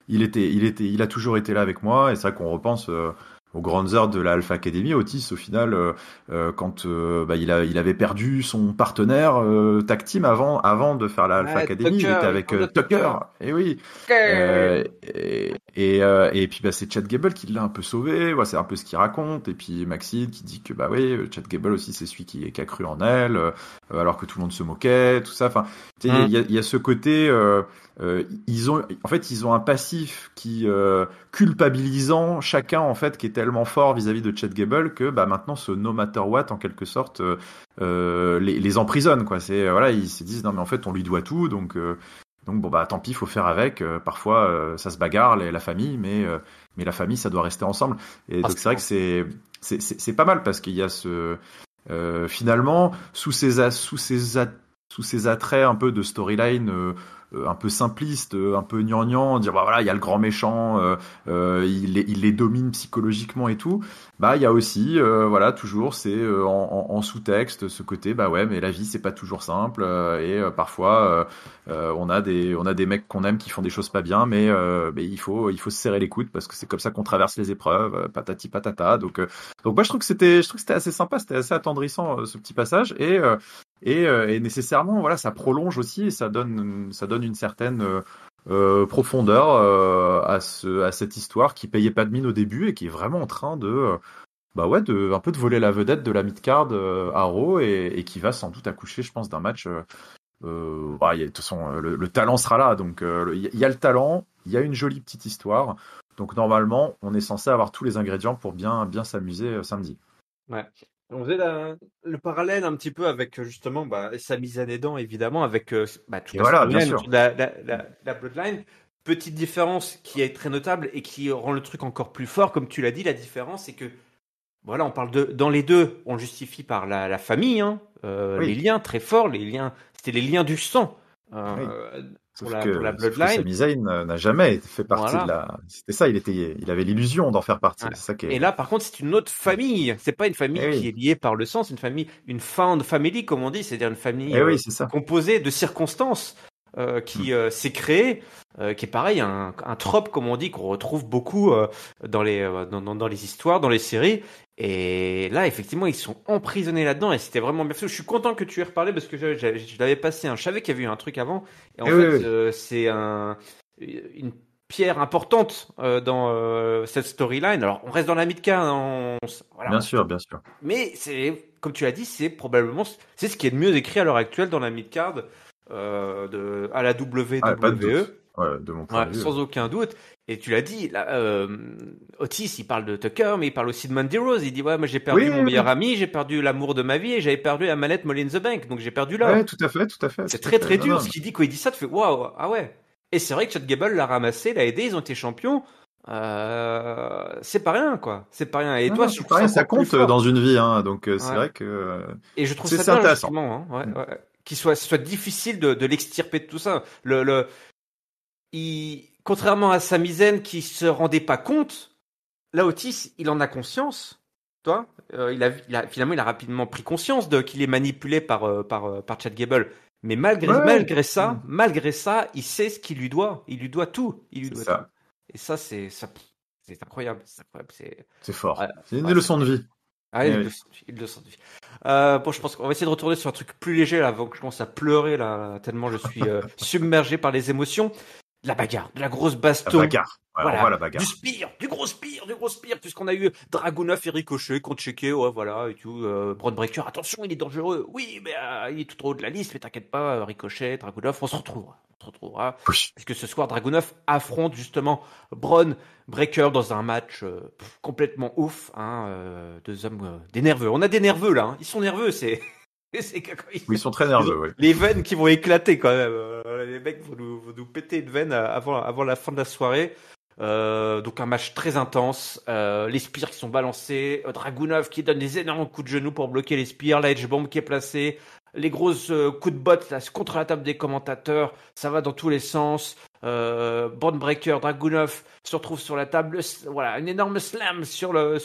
il a toujours été là avec moi, et c'est vrai qu'on repense aux grandes heures de la Alpha Academy. Otis, au final, quand bah, il avait perdu son partenaire tag team avant de faire la Alpha Academy, il était avec Tucker. Et oui. Et puis bah, c'est Chad Gable qui l'a un peu sauvé. Ouais, c'est un peu ce qu'il raconte. Et puis Maxine qui dit que bah oui, Chad Gable aussi c'est celui qui a cru en elle, alors que tout le monde se moquait, tout ça. Enfin, il y a ce côté. Ils ont un passif qui culpabilisant chacun en fait qui est tellement fort vis-à-vis de Chad Gable que bah maintenant ce no matter what en quelque sorte les emprisonne quoi. C'est voilà, ils se disent non mais en fait on lui doit tout donc bon bah tant pis, faut faire avec. Parfois ça se bagarre la famille, mais la famille ça doit rester ensemble. Et donc c'est vrai que c'est pas mal parce qu'il y a ce finalement sous ces attraits un peu de storyline un peu simpliste, un peu gnangnan, dire bah voilà il y a le grand méchant, il les domine psychologiquement et tout. Bah il y a aussi voilà toujours c'est en sous-texte ce côté bah ouais mais la vie c'est pas toujours simple parfois on a des mecs qu'on aime qui font des choses pas bien mais il faut se serrer les coudes parce que c'est comme ça qu'on traverse les épreuves patati patata donc moi je trouve que c'était assez sympa, c'était assez attendrissant ce petit passage et nécessairement voilà ça prolonge aussi et ça donne une certaine profondeur à cette histoire qui payait pas de mine au début et qui est vraiment en train de un peu de voler la vedette de la mid-card à Raw et qui va sans doute accoucher je pense d'un match de toute façon le talent sera là donc il y a le talent, il y a une jolie petite histoire donc normalement on est censé avoir tous les ingrédients pour bien s'amuser samedi. Ouais. On faisait le parallèle un petit peu avec justement Sami Zayn aidant évidemment avec toute voilà, bien sûr. La Bloodline. Petite différence qui est très notable et qui rend le truc encore plus fort, comme tu l'as dit, la différence c'est que voilà, on parle dans les deux, on le justifie par la famille, hein, les liens très forts, c'était les liens du sang. Pour la Bloodline. Sami Zayn n'a jamais fait partie de la. C'était ça, il avait l'illusion d'en faire partie. C'est ça qui est... Et là, par contre, c'est une autre famille. C'est pas une famille qui est liée par le sang, c'est une famille, une found family, comme on dit, c'est-à-dire une famille composée de circonstances qui s'est créée, qui est pareil, un trope, comme on dit, qu'on retrouve beaucoup dans les histoires, dans les séries. Et là, effectivement, ils sont emprisonnés là-dedans et c'était vraiment bien. Je suis content que tu aies reparlé parce que je l'avais passé. Je savais qu'il y avait eu un truc avant. Et en fait, c'est une pierre importante dans cette storyline. Alors, on reste dans la mid-card. Bien sûr. Mais c'est, comme tu l'as dit, c'est ce qui est de mieux écrit à l'heure actuelle dans la mid-card à la WWE. Pas de doute. Ouais, de mon point de vue. Sans aucun doute. Et tu l'as dit, là, Otis, il parle de Tucker, mais il parle aussi de Mandy Rose. Il dit, ouais, moi j'ai perdu mon meilleur ami, j'ai perdu l'amour de ma vie et j'avais perdu la manette Money in the Bank. Donc j'ai perdu là. Ouais, tout à fait. C'est très dur ce qu'il dit quand il dit ça. Tu fais, waouh, ah ouais. Et c'est vrai que Chad Gable l'a ramassé, l'a aidé, ils ont été champions. C'est pas rien, quoi. C'est pas rien. Et toi, c'est pas rien, ça compte dans une vie, hein. Donc c'est vrai que. Et je trouve ça bien, intéressant. Justement, hein. Qu'il soit difficile de l'extirper de tout ça. Contrairement à Sami Zayn qui se rendait pas compte, là Otis, il en a conscience. Toi, finalement, il a rapidement pris conscience qu'il est manipulé par Chad Gable. Mais malgré ça, il sait ce qu'il lui doit. Il lui doit tout. Tout. Et ça, c'est incroyable. C'est fort. C'est une leçon de vie. Une leçon de vie. Je pense qu'on va essayer de retourner sur un truc plus léger là, avant que je commence à pleurer là, tellement je suis submergé par les émotions. La bagarre, de la grosse baston. La bagarre. Ouais, voilà. On voit la bagarre. Du gros spire, puisqu'on a eu Dragunov et Ricochet contre checké, voilà, et tout. Braun Breaker, attention, il est dangereux. Oui, mais il est tout en haut de la liste, mais t'inquiète pas, Ricochet, Dragunov, on se retrouvera. Puisque ce soir, Dragunov affronte justement Braun Breaker dans un match complètement ouf, hein, deux hommes des nerveux. On a des nerveux là, hein. Ils sont nerveux, c'est Ils sont très nerveux, oui. Les veines qui vont éclater quand même. Les mecs vont nous péter une veine avant la fin de la soirée. Donc un match très intense. Les spires qui sont balancés. Dragunov qui donne des énormes coups de genoux pour bloquer les spires. La Edge-bomb qui est placée. Les grosses coups de botte là, contre la table des commentateurs. Ça va dans tous les sens. Braun Breaker, Dragunov se retrouve sur la table. Voilà, un énorme slam sur la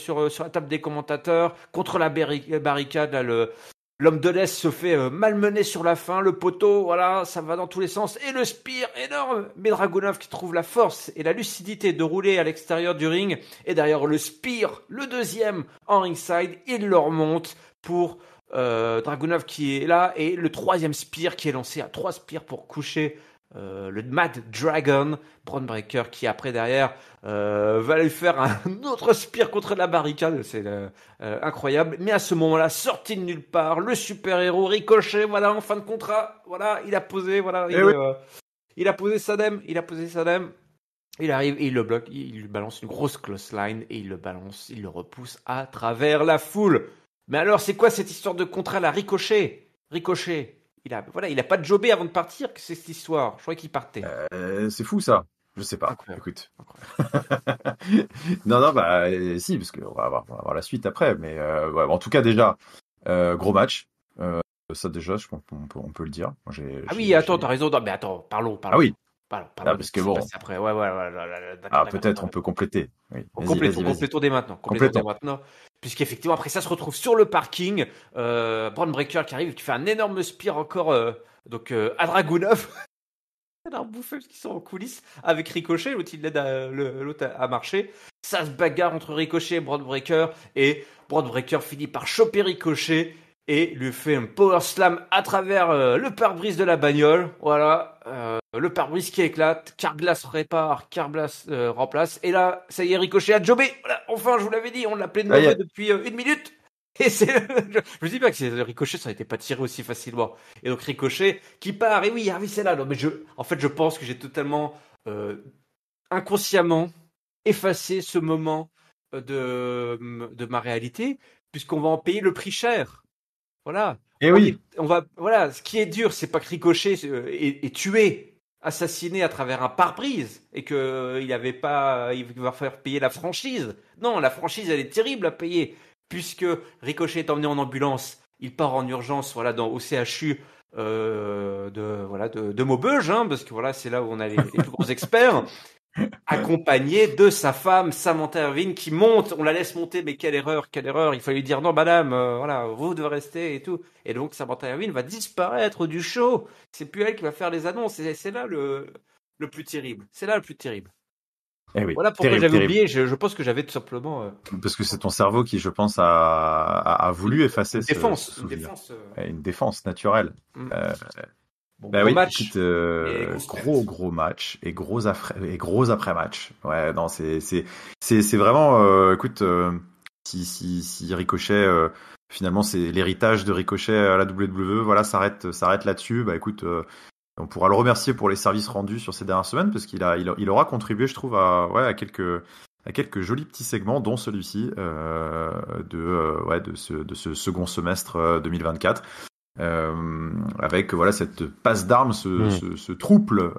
table des commentateurs. Contre la barricade, là, l'homme de l'Est se fait malmener sur la fin, le poteau, voilà, ça va dans tous les sens. Et le spear, énorme. Mais Dragunov qui trouve la force et la lucidité de rouler à l'extérieur du ring. Et derrière le spear, le deuxième en ringside, il le remonte pour Dragunov qui est là. Et le troisième spear qui est lancé à 3 spears pour coucher le Mad Dragon, Braun Breaker qui après derrière va lui faire un autre spear contre la barricade, c'est incroyable. Mais à ce moment-là, sorti de nulle part, le super-héros Ricochet, voilà, en fin de contrat, voilà, il a posé, voilà, il a posé Sadem, il arrive et il le bloque, il lui balance une grosse clothesline et il le repousse à travers la foule. Mais alors, c'est quoi cette histoire de contrat là, Ricochet? Il a pas de jobé avant de partir, que c'est cette histoire. Je croyais qu'il partait. C'est fou ça. Je sais pas. Incroyable. Écoute. non, bah si, parce qu'on va avoir la suite après. Mais ouais, en tout cas déjà, gros match. Ça déjà, je pense qu'on peut le dire. Attends, t'as raison. Non, mais attends, parlons. Ah oui. Parlons parce que bon. Après, peut-être on peut compléter. Oui. Complétons dès maintenant. Puisqu'effectivement, après ça se retrouve sur le parking. Braun Breaker qui arrive, qui fait un énorme spear encore à Dragunov. Il y a un bouffeur qui sont en coulisses avec Ricochet. L'autre, il l'aide l'autre à marcher. Ça se bagarre entre Ricochet et Braun Breaker. Et Braun Breaker finit par choper Ricochet et lui fait un power slam à travers le pare-brise de la bagnole. Voilà. Le pare-brise qui éclate, Carglass répare, Carglass remplace, et là, ça y est, Ricochet a jobé. Voilà, enfin, je vous l'avais dit, on l'appelait de mauvais depuis 1 minute. Et je me dis pas que Ricochet, ça n'était pas tiré aussi facilement. Et donc Ricochet qui part, et oui, c'est là. Non, mais je pense que j'ai totalement inconsciemment effacé ce moment de ma réalité, puisqu'on va en payer le prix cher. Voilà. Et oui. Voilà, ce qui est dur, c'est pas que Ricochet est tué, assassiné à travers un pare-brise et que il va faire payer la franchise. Non, la franchise elle est terrible à payer puisque Ricochet est emmené en ambulance, il part en urgence au CHU de Maubeuge, parce que voilà, c'est là où on a les plus gros experts. Accompagné de sa femme Samantha Irvine qui monte, on la laisse monter, mais quelle erreur, il fallait lui dire non madame, voilà, vous devez rester et tout. Et donc Samantha Irvine va disparaître du show, c'est plus elle qui va faire les annonces, et c'est là le plus terrible, Eh oui, voilà pourquoi j'avais oublié, je pense que j'avais tout simplement... Parce que c'est ton cerveau qui, je pense, a voulu effacer une défense naturelle. Oui, match. Gros match et gros après match. Ouais, non, c'est vraiment, écoute, si Ricochet, finalement, c'est l'héritage de Ricochet à la WWE, voilà, s'arrête là-dessus. Bah, écoute, on pourra le remercier pour les services rendus sur ces dernières semaines parce il aura contribué, je trouve, à quelques jolis petits segments, dont celui-ci de ce second semestre 2024. Avec voilà cette passe d'armes, ce trouble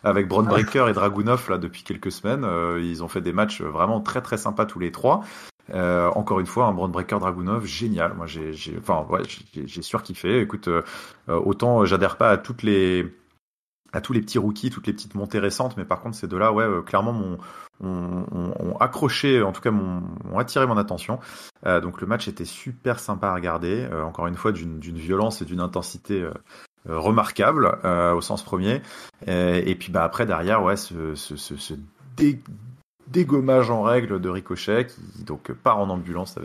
avec Braun Breaker et Dragunov là depuis quelques semaines. Ils ont fait des matchs vraiment très très sympas tous les trois. Encore une fois, un Braun Breaker Dragunov génial. Moi j'ai surkiffé. Écoute, autant j'adhère pas à tous les petits rookies, toutes les petites montées récentes, mais par contre ces deux-là, clairement ont accroché, en tout cas ont attiré mon attention. Donc le match était super sympa à regarder, encore une fois d'une violence et d'une intensité remarquable au sens premier. Et puis après derrière, ce dégommage en règle de Ricochet qui donc part en ambulance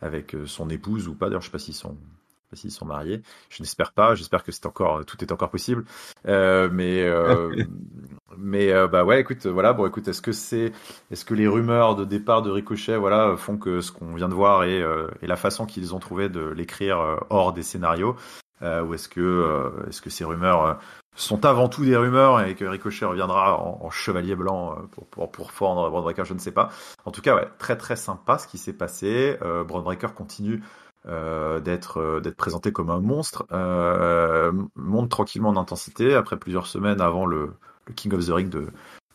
avec son épouse ou pas. D'ailleurs, je sais pas s'ils sont mariés. Je n'espère pas. J'espère que tout est encore possible. Écoute, voilà. Bon, écoute, est-ce que les rumeurs de départ de Ricochet, voilà, font que ce qu'on vient de voir et la façon qu'ils ont trouvé de l'écrire hors des scénarios, ou est-ce que ces rumeurs sont avant tout des rumeurs et que Ricochet reviendra en chevalier blanc pour fendre Braun Breaker, je ne sais pas. En tout cas, ouais, très très sympa ce qui s'est passé. Braun Breaker continue d'être présenté comme un monstre, monte tranquillement en intensité après plusieurs semaines avant le King of the Ring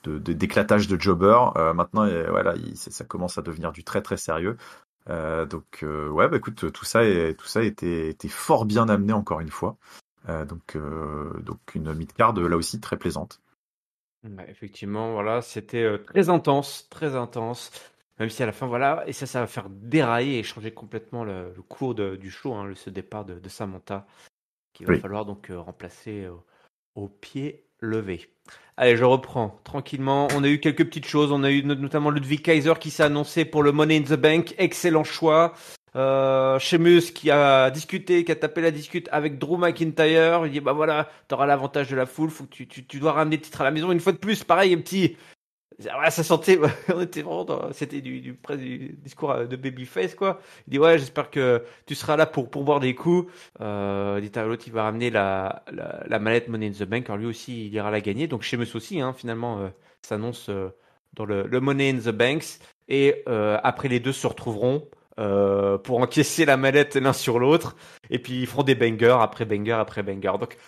d'éclatage de jobber. Maintenant, voilà, ça commence à devenir du très très sérieux. Donc ouais, bah écoute, tout ça était fort bien amené encore une fois. Donc une mid-card là aussi très plaisante. Ouais, effectivement, voilà, c'était très intense, très intense. Même si à la fin, voilà, et ça va faire dérailler et changer complètement le cours du show, hein, ce départ de Samantha, qu'il va falloir donc remplacer au pied levé. Allez, je reprends tranquillement. On a eu quelques petites choses. On a eu notamment Ludwig Kaiser qui s'est annoncé pour le Money in the Bank. Excellent choix. Sheamus qui a discuté, qui a tapé la discute avec Drew McIntyre. Il dit bah voilà, t'auras l'avantage de la foule. Faut que tu dois ramener le titre à la maison une fois de plus. Pareil, un petit. Voilà, ça sentait, on était vraiment c'était du discours de babyface quoi. Il dit ouais, j'espère que tu seras là pour boire des coups. Il dit à l'autre, il va ramener la mallette Money in the Bank. Alors lui aussi, il ira la gagner. Donc Sheamus aussi, hein, finalement, s'annonce dans le Money in the Banks. Et après, les deux se retrouveront pour encaisser la mallette l'un sur l'autre. Et puis ils feront des bangers après banger après banger. Donc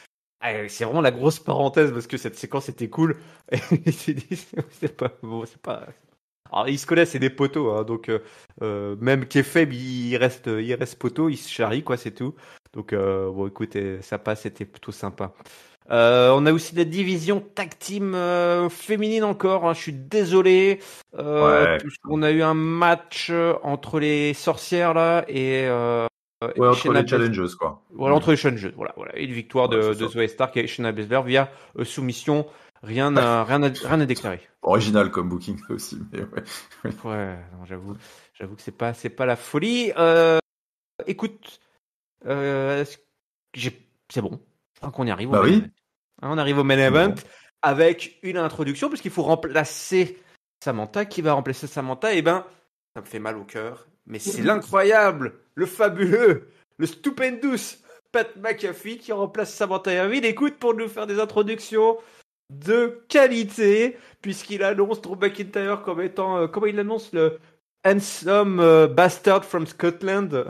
c'est vraiment la grosse parenthèse parce que cette séquence était cool. Et il s'est dit, c'est pas bon, c'est pas. Alors ils se connaissent, c'est des poteaux, hein, donc même Kefeb, il reste poteau, il se charrie quoi, c'est tout. Donc bon, écoutez, ça passe, c'était plutôt sympa. On a aussi la division tag team féminine encore. Hein, je suis désolé. On a eu un match entre les sorcières là et entre les challengers quoi. Voilà, entre les challengers. Voilà. Et une victoire de Zoe Stark et Shayna Baszler via soumission. Rien à déclarer. Original comme booking aussi, mais ouais. Ouais, non, j'avoue que c'est pas la folie. Écoute, c'est bon. Je crois qu'on y arrive. Bah oui. On arrive au main event avec une introduction puisqu'il faut remplacer Samantha. Qui va remplacer Samantha? Eh ben, ça me fait mal au cœur. Mais c'est l'incroyable, le fabuleux, le stupendous Pat McAfee qui remplace Samantha Irvine. Écoute, pour nous faire des introductions de qualité, puisqu'il annonce Drew McIntyre comme étant, comment il annonce, le handsome bastard from Scotland.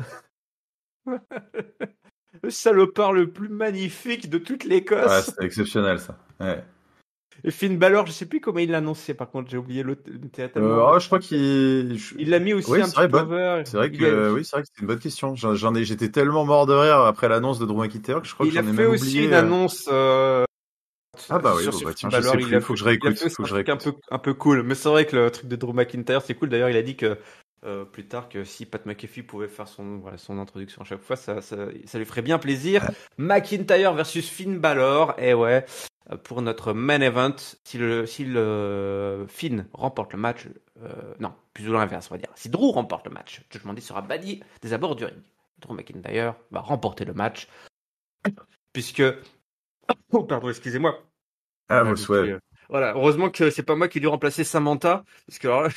Le salopard le plus magnifique de toute l'Écosse. Ouais, c'est exceptionnel ça. Ouais. Et Finn Balor, je sais plus comment il l'a annoncé, par contre, j'ai oublié le théâtre. Je crois qu'il l'a mis aussi un petit cover. C'est vrai que c'est une bonne question. J'étais tellement mort de rire après l'annonce de Drew McIntyre que je crois que j'en ai même oublié. Il a fait aussi une annonce. Ah bah oui, tiens, je sais plus, faut que je réécoute. Un peu cool, mais c'est vrai que le truc de Drew McIntyre, c'est cool. D'ailleurs, il a dit que plus tard que si Pat McAfee pouvait faire son introduction à chaque fois, ça lui ferait bien plaisir. McIntyre versus Finn Balor, et ouais, pour notre main event, si Finn remporte le match, non, plus ou moins l'inverse, on va dire. Si Drew remporte le match, Judgment Day sera banni des abords du ring. Drew McIntyre va remporter le match, puisque oh pardon, excusez-moi. Vos souhaits. Voilà, heureusement que c'est pas moi qui lui remplaçais Samantha, parce que alors là,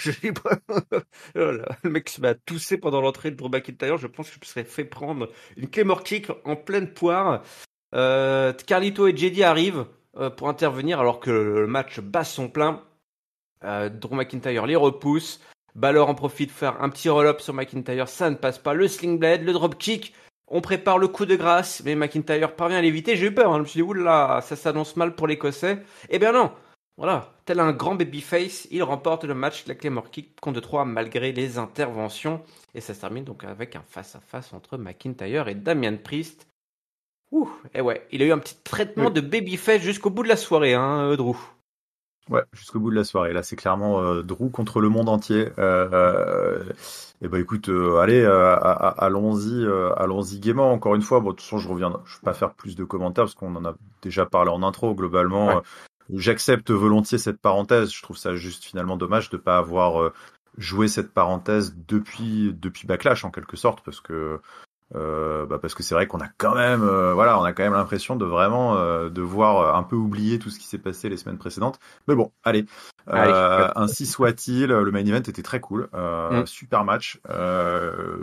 le mec m'a toussé pendant l'entrée de Drew McIntyre. Je pense que je me serais fait prendre une Claymore Kick en pleine poire. Carlito et JD arrivent pour intervenir alors que le match bat son plein. Drew McIntyre les repousse. Balor en profite de faire un petit roll-up sur McIntyre, ça ne passe pas. Le Sling Blade, le drop kick. On prépare le coup de grâce, mais McIntyre parvient à l'éviter. J'ai eu peur, hein. Je me suis dit, oula, ça s'annonce mal pour l'Écossais. Eh bien non, voilà, tel un grand babyface, il remporte le match de la Claymore Kick contre 3 malgré les interventions. Et ça se termine donc avec un face-à-face entre McIntyre et Damian Priest. Et ouais, il a eu un petit traitement de babyface jusqu'au bout de la soirée, hein, Drew. Ouais, jusqu'au bout de la soirée. Là, c'est clairement Drew contre le monde entier. Et bah écoute, allez, allons-y gaiement. Encore une fois, bon, de toute façon, je vais pas faire plus de commentaires parce qu'on en a déjà parlé en intro. Globalement, j'accepte volontiers cette parenthèse. Je trouve ça juste finalement dommage de pas avoir joué cette parenthèse depuis Backlash en quelque sorte, parce que c'est vrai qu'on a quand même l'impression de vraiment devoir un peu oublier tout ce qui s'est passé les semaines précédentes. Mais bon, allez, ainsi soit-il. Le main event était très cool, super match,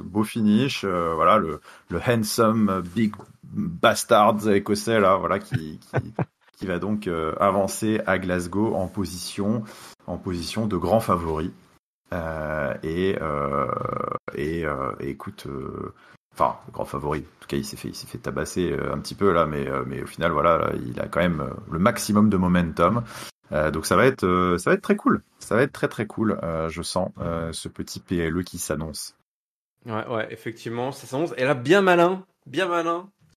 beau finish, voilà le handsome big bastard écossais là, voilà qui va donc avancer à Glasgow en position de grand favori. Et écoute. enfin, le grand favori. En tout cas, il s'est fait tabasser un petit peu là, mais au final, voilà, là, il a quand même le maximum de momentum. Donc ça va être très cool. Ça va être très très cool. Je sens ce petit PLE qui s'annonce. Ouais, effectivement, ça s'annonce. Et là, bien malin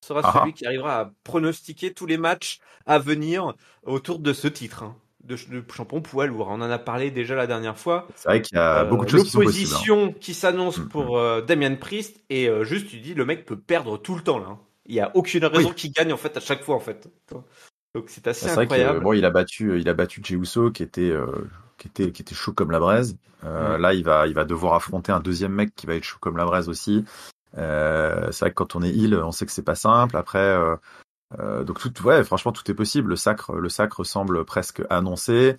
sera celui qui arrivera à pronostiquer tous les matchs à venir autour de ce titre, hein, de champion poids lourd. On en a parlé déjà la dernière fois. C'est vrai qu'il y a beaucoup de choses qui sont possibles. L'opposition qui s'annonce pour Damien Priest, et juste tu dis le mec peut perdre tout le temps là. Hein. Il y a aucune raison qu'il gagne en fait à chaque fois en fait. Donc c'est assez incroyable. Vrai que, bon, il a battu Jey Uso qui était chaud comme la braise. Là, il va devoir affronter un deuxième mec qui va être chaud comme la braise aussi. C'est vrai que quand on est heel, on sait que c'est pas simple. Après, donc franchement, tout est possible. Le sacre semble presque annoncé.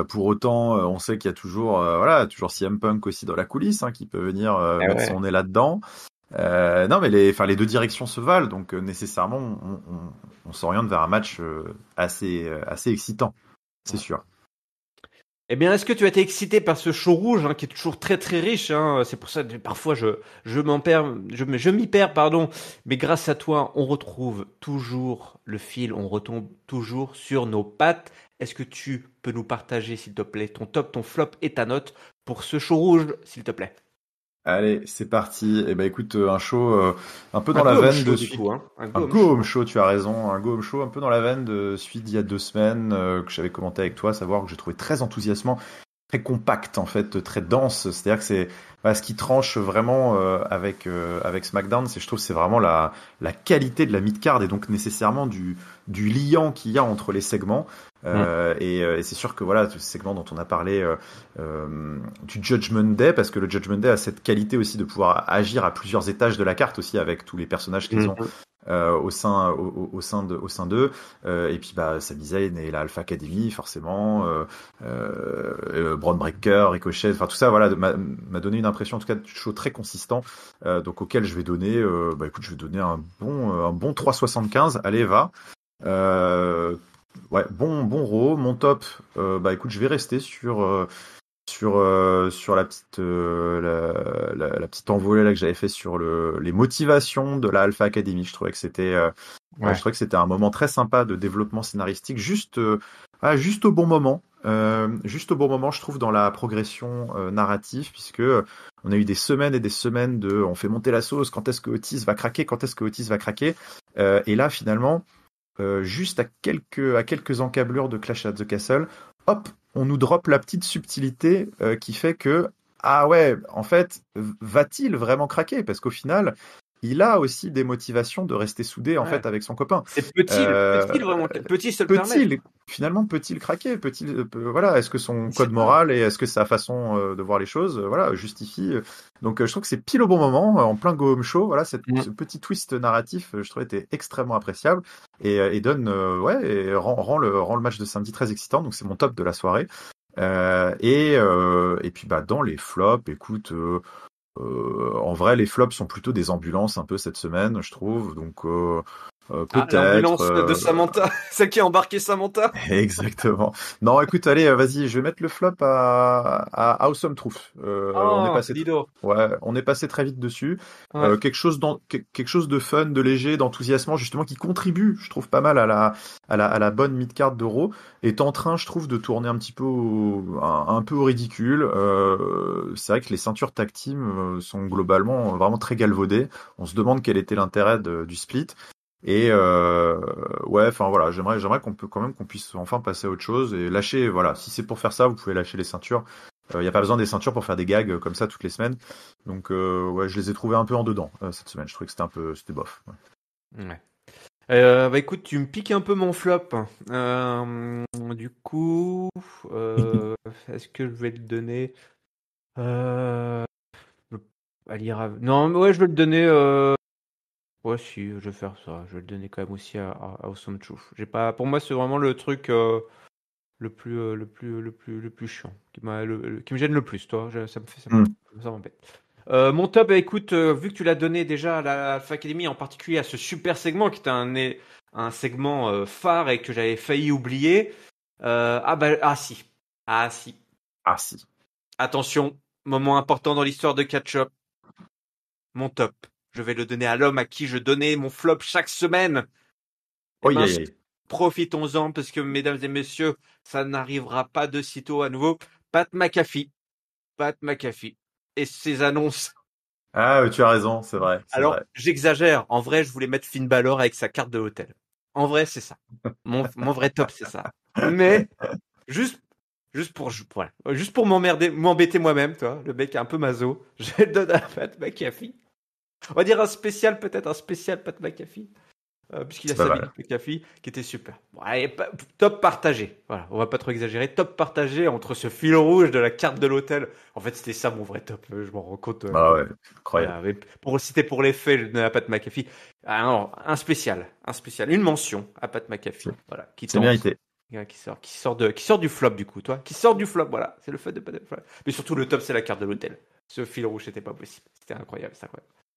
Pour autant, on sait qu'il y a toujours CM Punk aussi dans la coulisse, hein, qui peut venir mettre son nez là-dedans. Non, mais les deux directions se valent, donc nécessairement, on s'oriente vers un match assez excitant, c'est sûr. Eh bien, est-ce que tu as été excité par ce show rouge, hein, qui est toujours très très riche, hein, c'est pour ça que parfois je m'y perds, pardon. Mais grâce à toi, on retrouve toujours le fil, on retombe toujours sur nos pattes. Est-ce que tu peux nous partager, s'il te plaît, ton top, ton flop et ta note pour ce show rouge, s'il te plaît? Allez, c'est parti. Eh ben écoute, un show un peu dans la veine de celui... Un go home show, tu as raison. Un go home show un peu dans la veine de celui d'il y a 2 semaines que j'avais commenté avec toi, à savoir que j'ai trouvé très enthousiasmant, très compact en fait, très dense. C'est-à-dire que c'est ce qui tranche vraiment avec SmackDown, je trouve c'est vraiment la qualité de la mid-card et donc nécessairement du liant qu'il y a entre les segments. Et c'est sûr que voilà, ce segment dont on a parlé du Judgment Day, parce que le Judgment Day a cette qualité aussi de pouvoir agir à plusieurs étages de la carte aussi avec tous les personnages qu'ils ont au sein d'eux, et puis Sami Zayn et la Alpha Academy forcément, Braun Breaker, Ricochet, enfin tout ça voilà m'a donné une impression en tout cas de show très consistant, donc auquel je vais donner je vais donner un bon 3,75. Allez, va. Bon Raw. Mon top, écoute, je vais rester sur la petite la petite envolée là que j'avais fait sur les motivations de la Alpha Academy. Je trouvais que c'était un moment très sympa de développement scénaristique, juste au bon moment. Juste au bon moment, je trouve, dans la progression narrative, puisque on a eu des semaines et des semaines de on fait monter la sauce, quand est-ce que Otis va craquer, et là finalement juste à quelques encablures de Clash at the Castle, hop, on nous drop la petite subtilité qui fait que en fait, va-t-il vraiment craquer? Parce qu'au final, il a aussi des motivations de rester soudé en fait avec son copain. Peut-il vraiment se le permettre? Finalement, peut-il craquer? Voilà, est-ce que son code moral et est-ce que sa façon de voir les choses, justifie? Donc, je trouve que c'est pile au bon moment, en plein go home show. Voilà, ce petit twist narratif, je trouve était extrêmement appréciable et donne, et rend le match de samedi très excitant. Donc, c'est mon top de la soirée. Et puis, dans les flops, écoute. En vrai, les flops sont plutôt des ambulances un peu cette semaine, je trouve. Donc peut-être. L'ambulance de Samantha, celle qui a embarqué Samantha. Exactement. Non, écoute, allez, vas-y, je vais mettre le flop à Awesome Truth. On est passé très vite dessus. Quelque chose de fun, de léger, d'enthousiasmant, justement, qui contribue, je trouve, pas mal à la bonne mid-card d'Euro, est en train, je trouve, de tourner un petit peu un peu au ridicule. C'est vrai que les ceintures tag team sont globalement vraiment très galvaudées. On se demande quel était l'intérêt du split. Et voilà, j'aimerais qu'on puisse enfin passer à autre chose et lâcher. Voilà, si c'est pour faire ça, vous pouvez lâcher les ceintures. Il y a pas besoin des ceintures pour faire des gags comme ça toutes les semaines. Donc je les ai trouvés un peu en dedans cette semaine. Je trouvais que c'était bof. Ouais. Écoute, tu me piques un peu mon flop. Du coup, est-ce que je vais le donner Non, ouais, je vais le donner. Ouais, si, je vais faire ça. Je vais le donner quand même aussi à Awesome Truth. Pour moi, c'est vraiment le truc le plus chiant, qui me gêne le plus, toi. Ça m'embête. Mon top, écoute, vu que tu l'as donné déjà à la Alpha Academy, en particulier à ce super segment qui était un segment phare et que j'avais failli oublier. Si. Attention, moment important dans l'histoire de Catch Up. Mon top. Je vais le donner à l'homme à qui je donnais mon flop chaque semaine. Profitons-en parce que, mesdames et messieurs, ça n'arrivera pas de sitôt à nouveau. Pat McAfee et ses annonces. Ah, tu as raison, c'est vrai. Alors, j'exagère. En vrai, je voulais mettre Finn Balor avec sa carte de hôtel. En vrai, c'est ça. Mon vrai top, c'est ça. Mais juste pour m'embêter moi-même, toi, le mec est un peu maso. Je le donne à Pat McAfee. On va dire un spécial Pat McAfee. Puisqu'il a sa vie McAfee qui était super. Bon, allez, top partagé. Voilà, on va pas trop exagérer. Top partagé entre ce fil rouge de la carte de l'hôtel. En fait, c'était ça mon vrai top. Je m'en rends compte. Ouais, incroyable. Voilà, pour les faits, je donne à Pat McAfee. Alors, un spécial, une mention à Pat McAfee. Voilà, c'est mérité. Qui sort du flop du coup, toi. Qui sort du flop, voilà. C'est le fait de Pat McAfee. Mais surtout, le top, c'est la carte de l'hôtel. Ce fil rouge, c'était pas possible. C'était incroyable,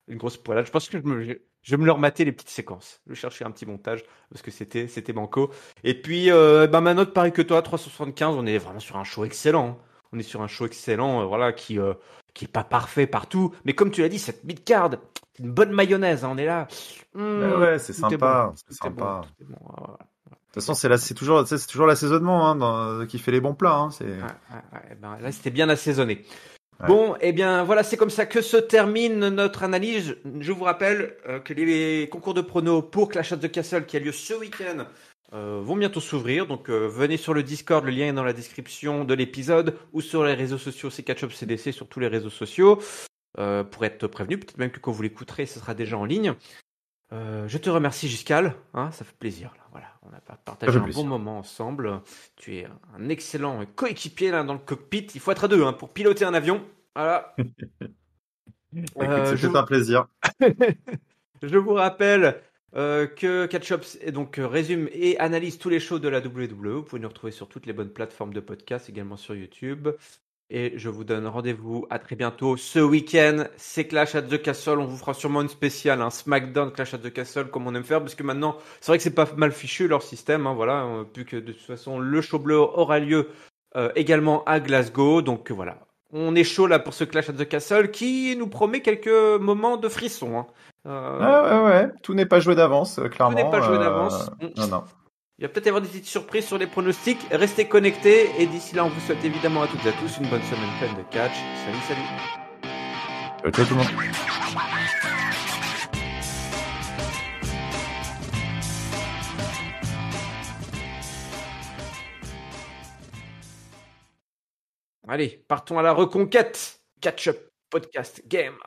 une grosse poilade. Je pense que je me le remater les petites séquences. Je cherchais un petit montage parce que c'était banco. Et puis, ma note pareil que toi, 375. On est vraiment sur un show excellent. On est sur un show excellent, voilà, qui est pas parfait partout. Mais comme tu l'as dit, cette mid-card, c'est une bonne mayonnaise. On est là. Ouais, c'est sympa. C'est sympa. De toute façon, c'est toujours l'assaisonnement qui fait les bons plats. Là, c'était bien assaisonné. Ouais. Bon, eh bien, voilà, c'est comme ça que se termine notre analyse. Je vous rappelle que les concours de pronos pour Clash of the Castle qui a lieu ce week-end vont bientôt s'ouvrir. Donc, venez sur le Discord, le lien est dans la description de l'épisode ou sur les réseaux sociaux, c'est Catch-Up CDC sur tous les réseaux sociaux pour être prévenu. Peut-être même que quand vous l'écouterez, ce sera déjà en ligne. Je te remercie, Giscal. Ça fait plaisir. Là. Voilà, on a partagé un bon moment ensemble. Tu es un excellent coéquipier là dans le cockpit. Il faut être à deux pour piloter un avion. Voilà. C'était un plaisir. Je vous rappelle que Catch-Up donc résume et analyse tous les shows de la WWE. Vous pouvez nous retrouver sur toutes les bonnes plateformes de podcast, également sur YouTube. Et je vous donne rendez-vous à très bientôt. Ce week-end, c'est Clash at the Castle. On vous fera sûrement une spéciale, un SmackDown Clash at the Castle, comme on aime faire, parce que maintenant, c'est vrai que c'est pas mal fichu leur système. Voilà, vu que de toute façon, le show bleu aura lieu également à Glasgow. Donc voilà, on est chaud là pour ce Clash at the Castle qui nous promet quelques moments de frisson. Ouais. Tout n'est pas joué d'avance, clairement. Tout n'est pas joué d'avance. Non. Il va peut-être y avoir des petites surprises sur les pronostics. Restez connectés et d'ici là, on vous souhaite évidemment à toutes et à tous une bonne semaine pleine de catch. Salut. Ciao tout le monde. Allez, partons à la reconquête. Catch-Up Podcast Game.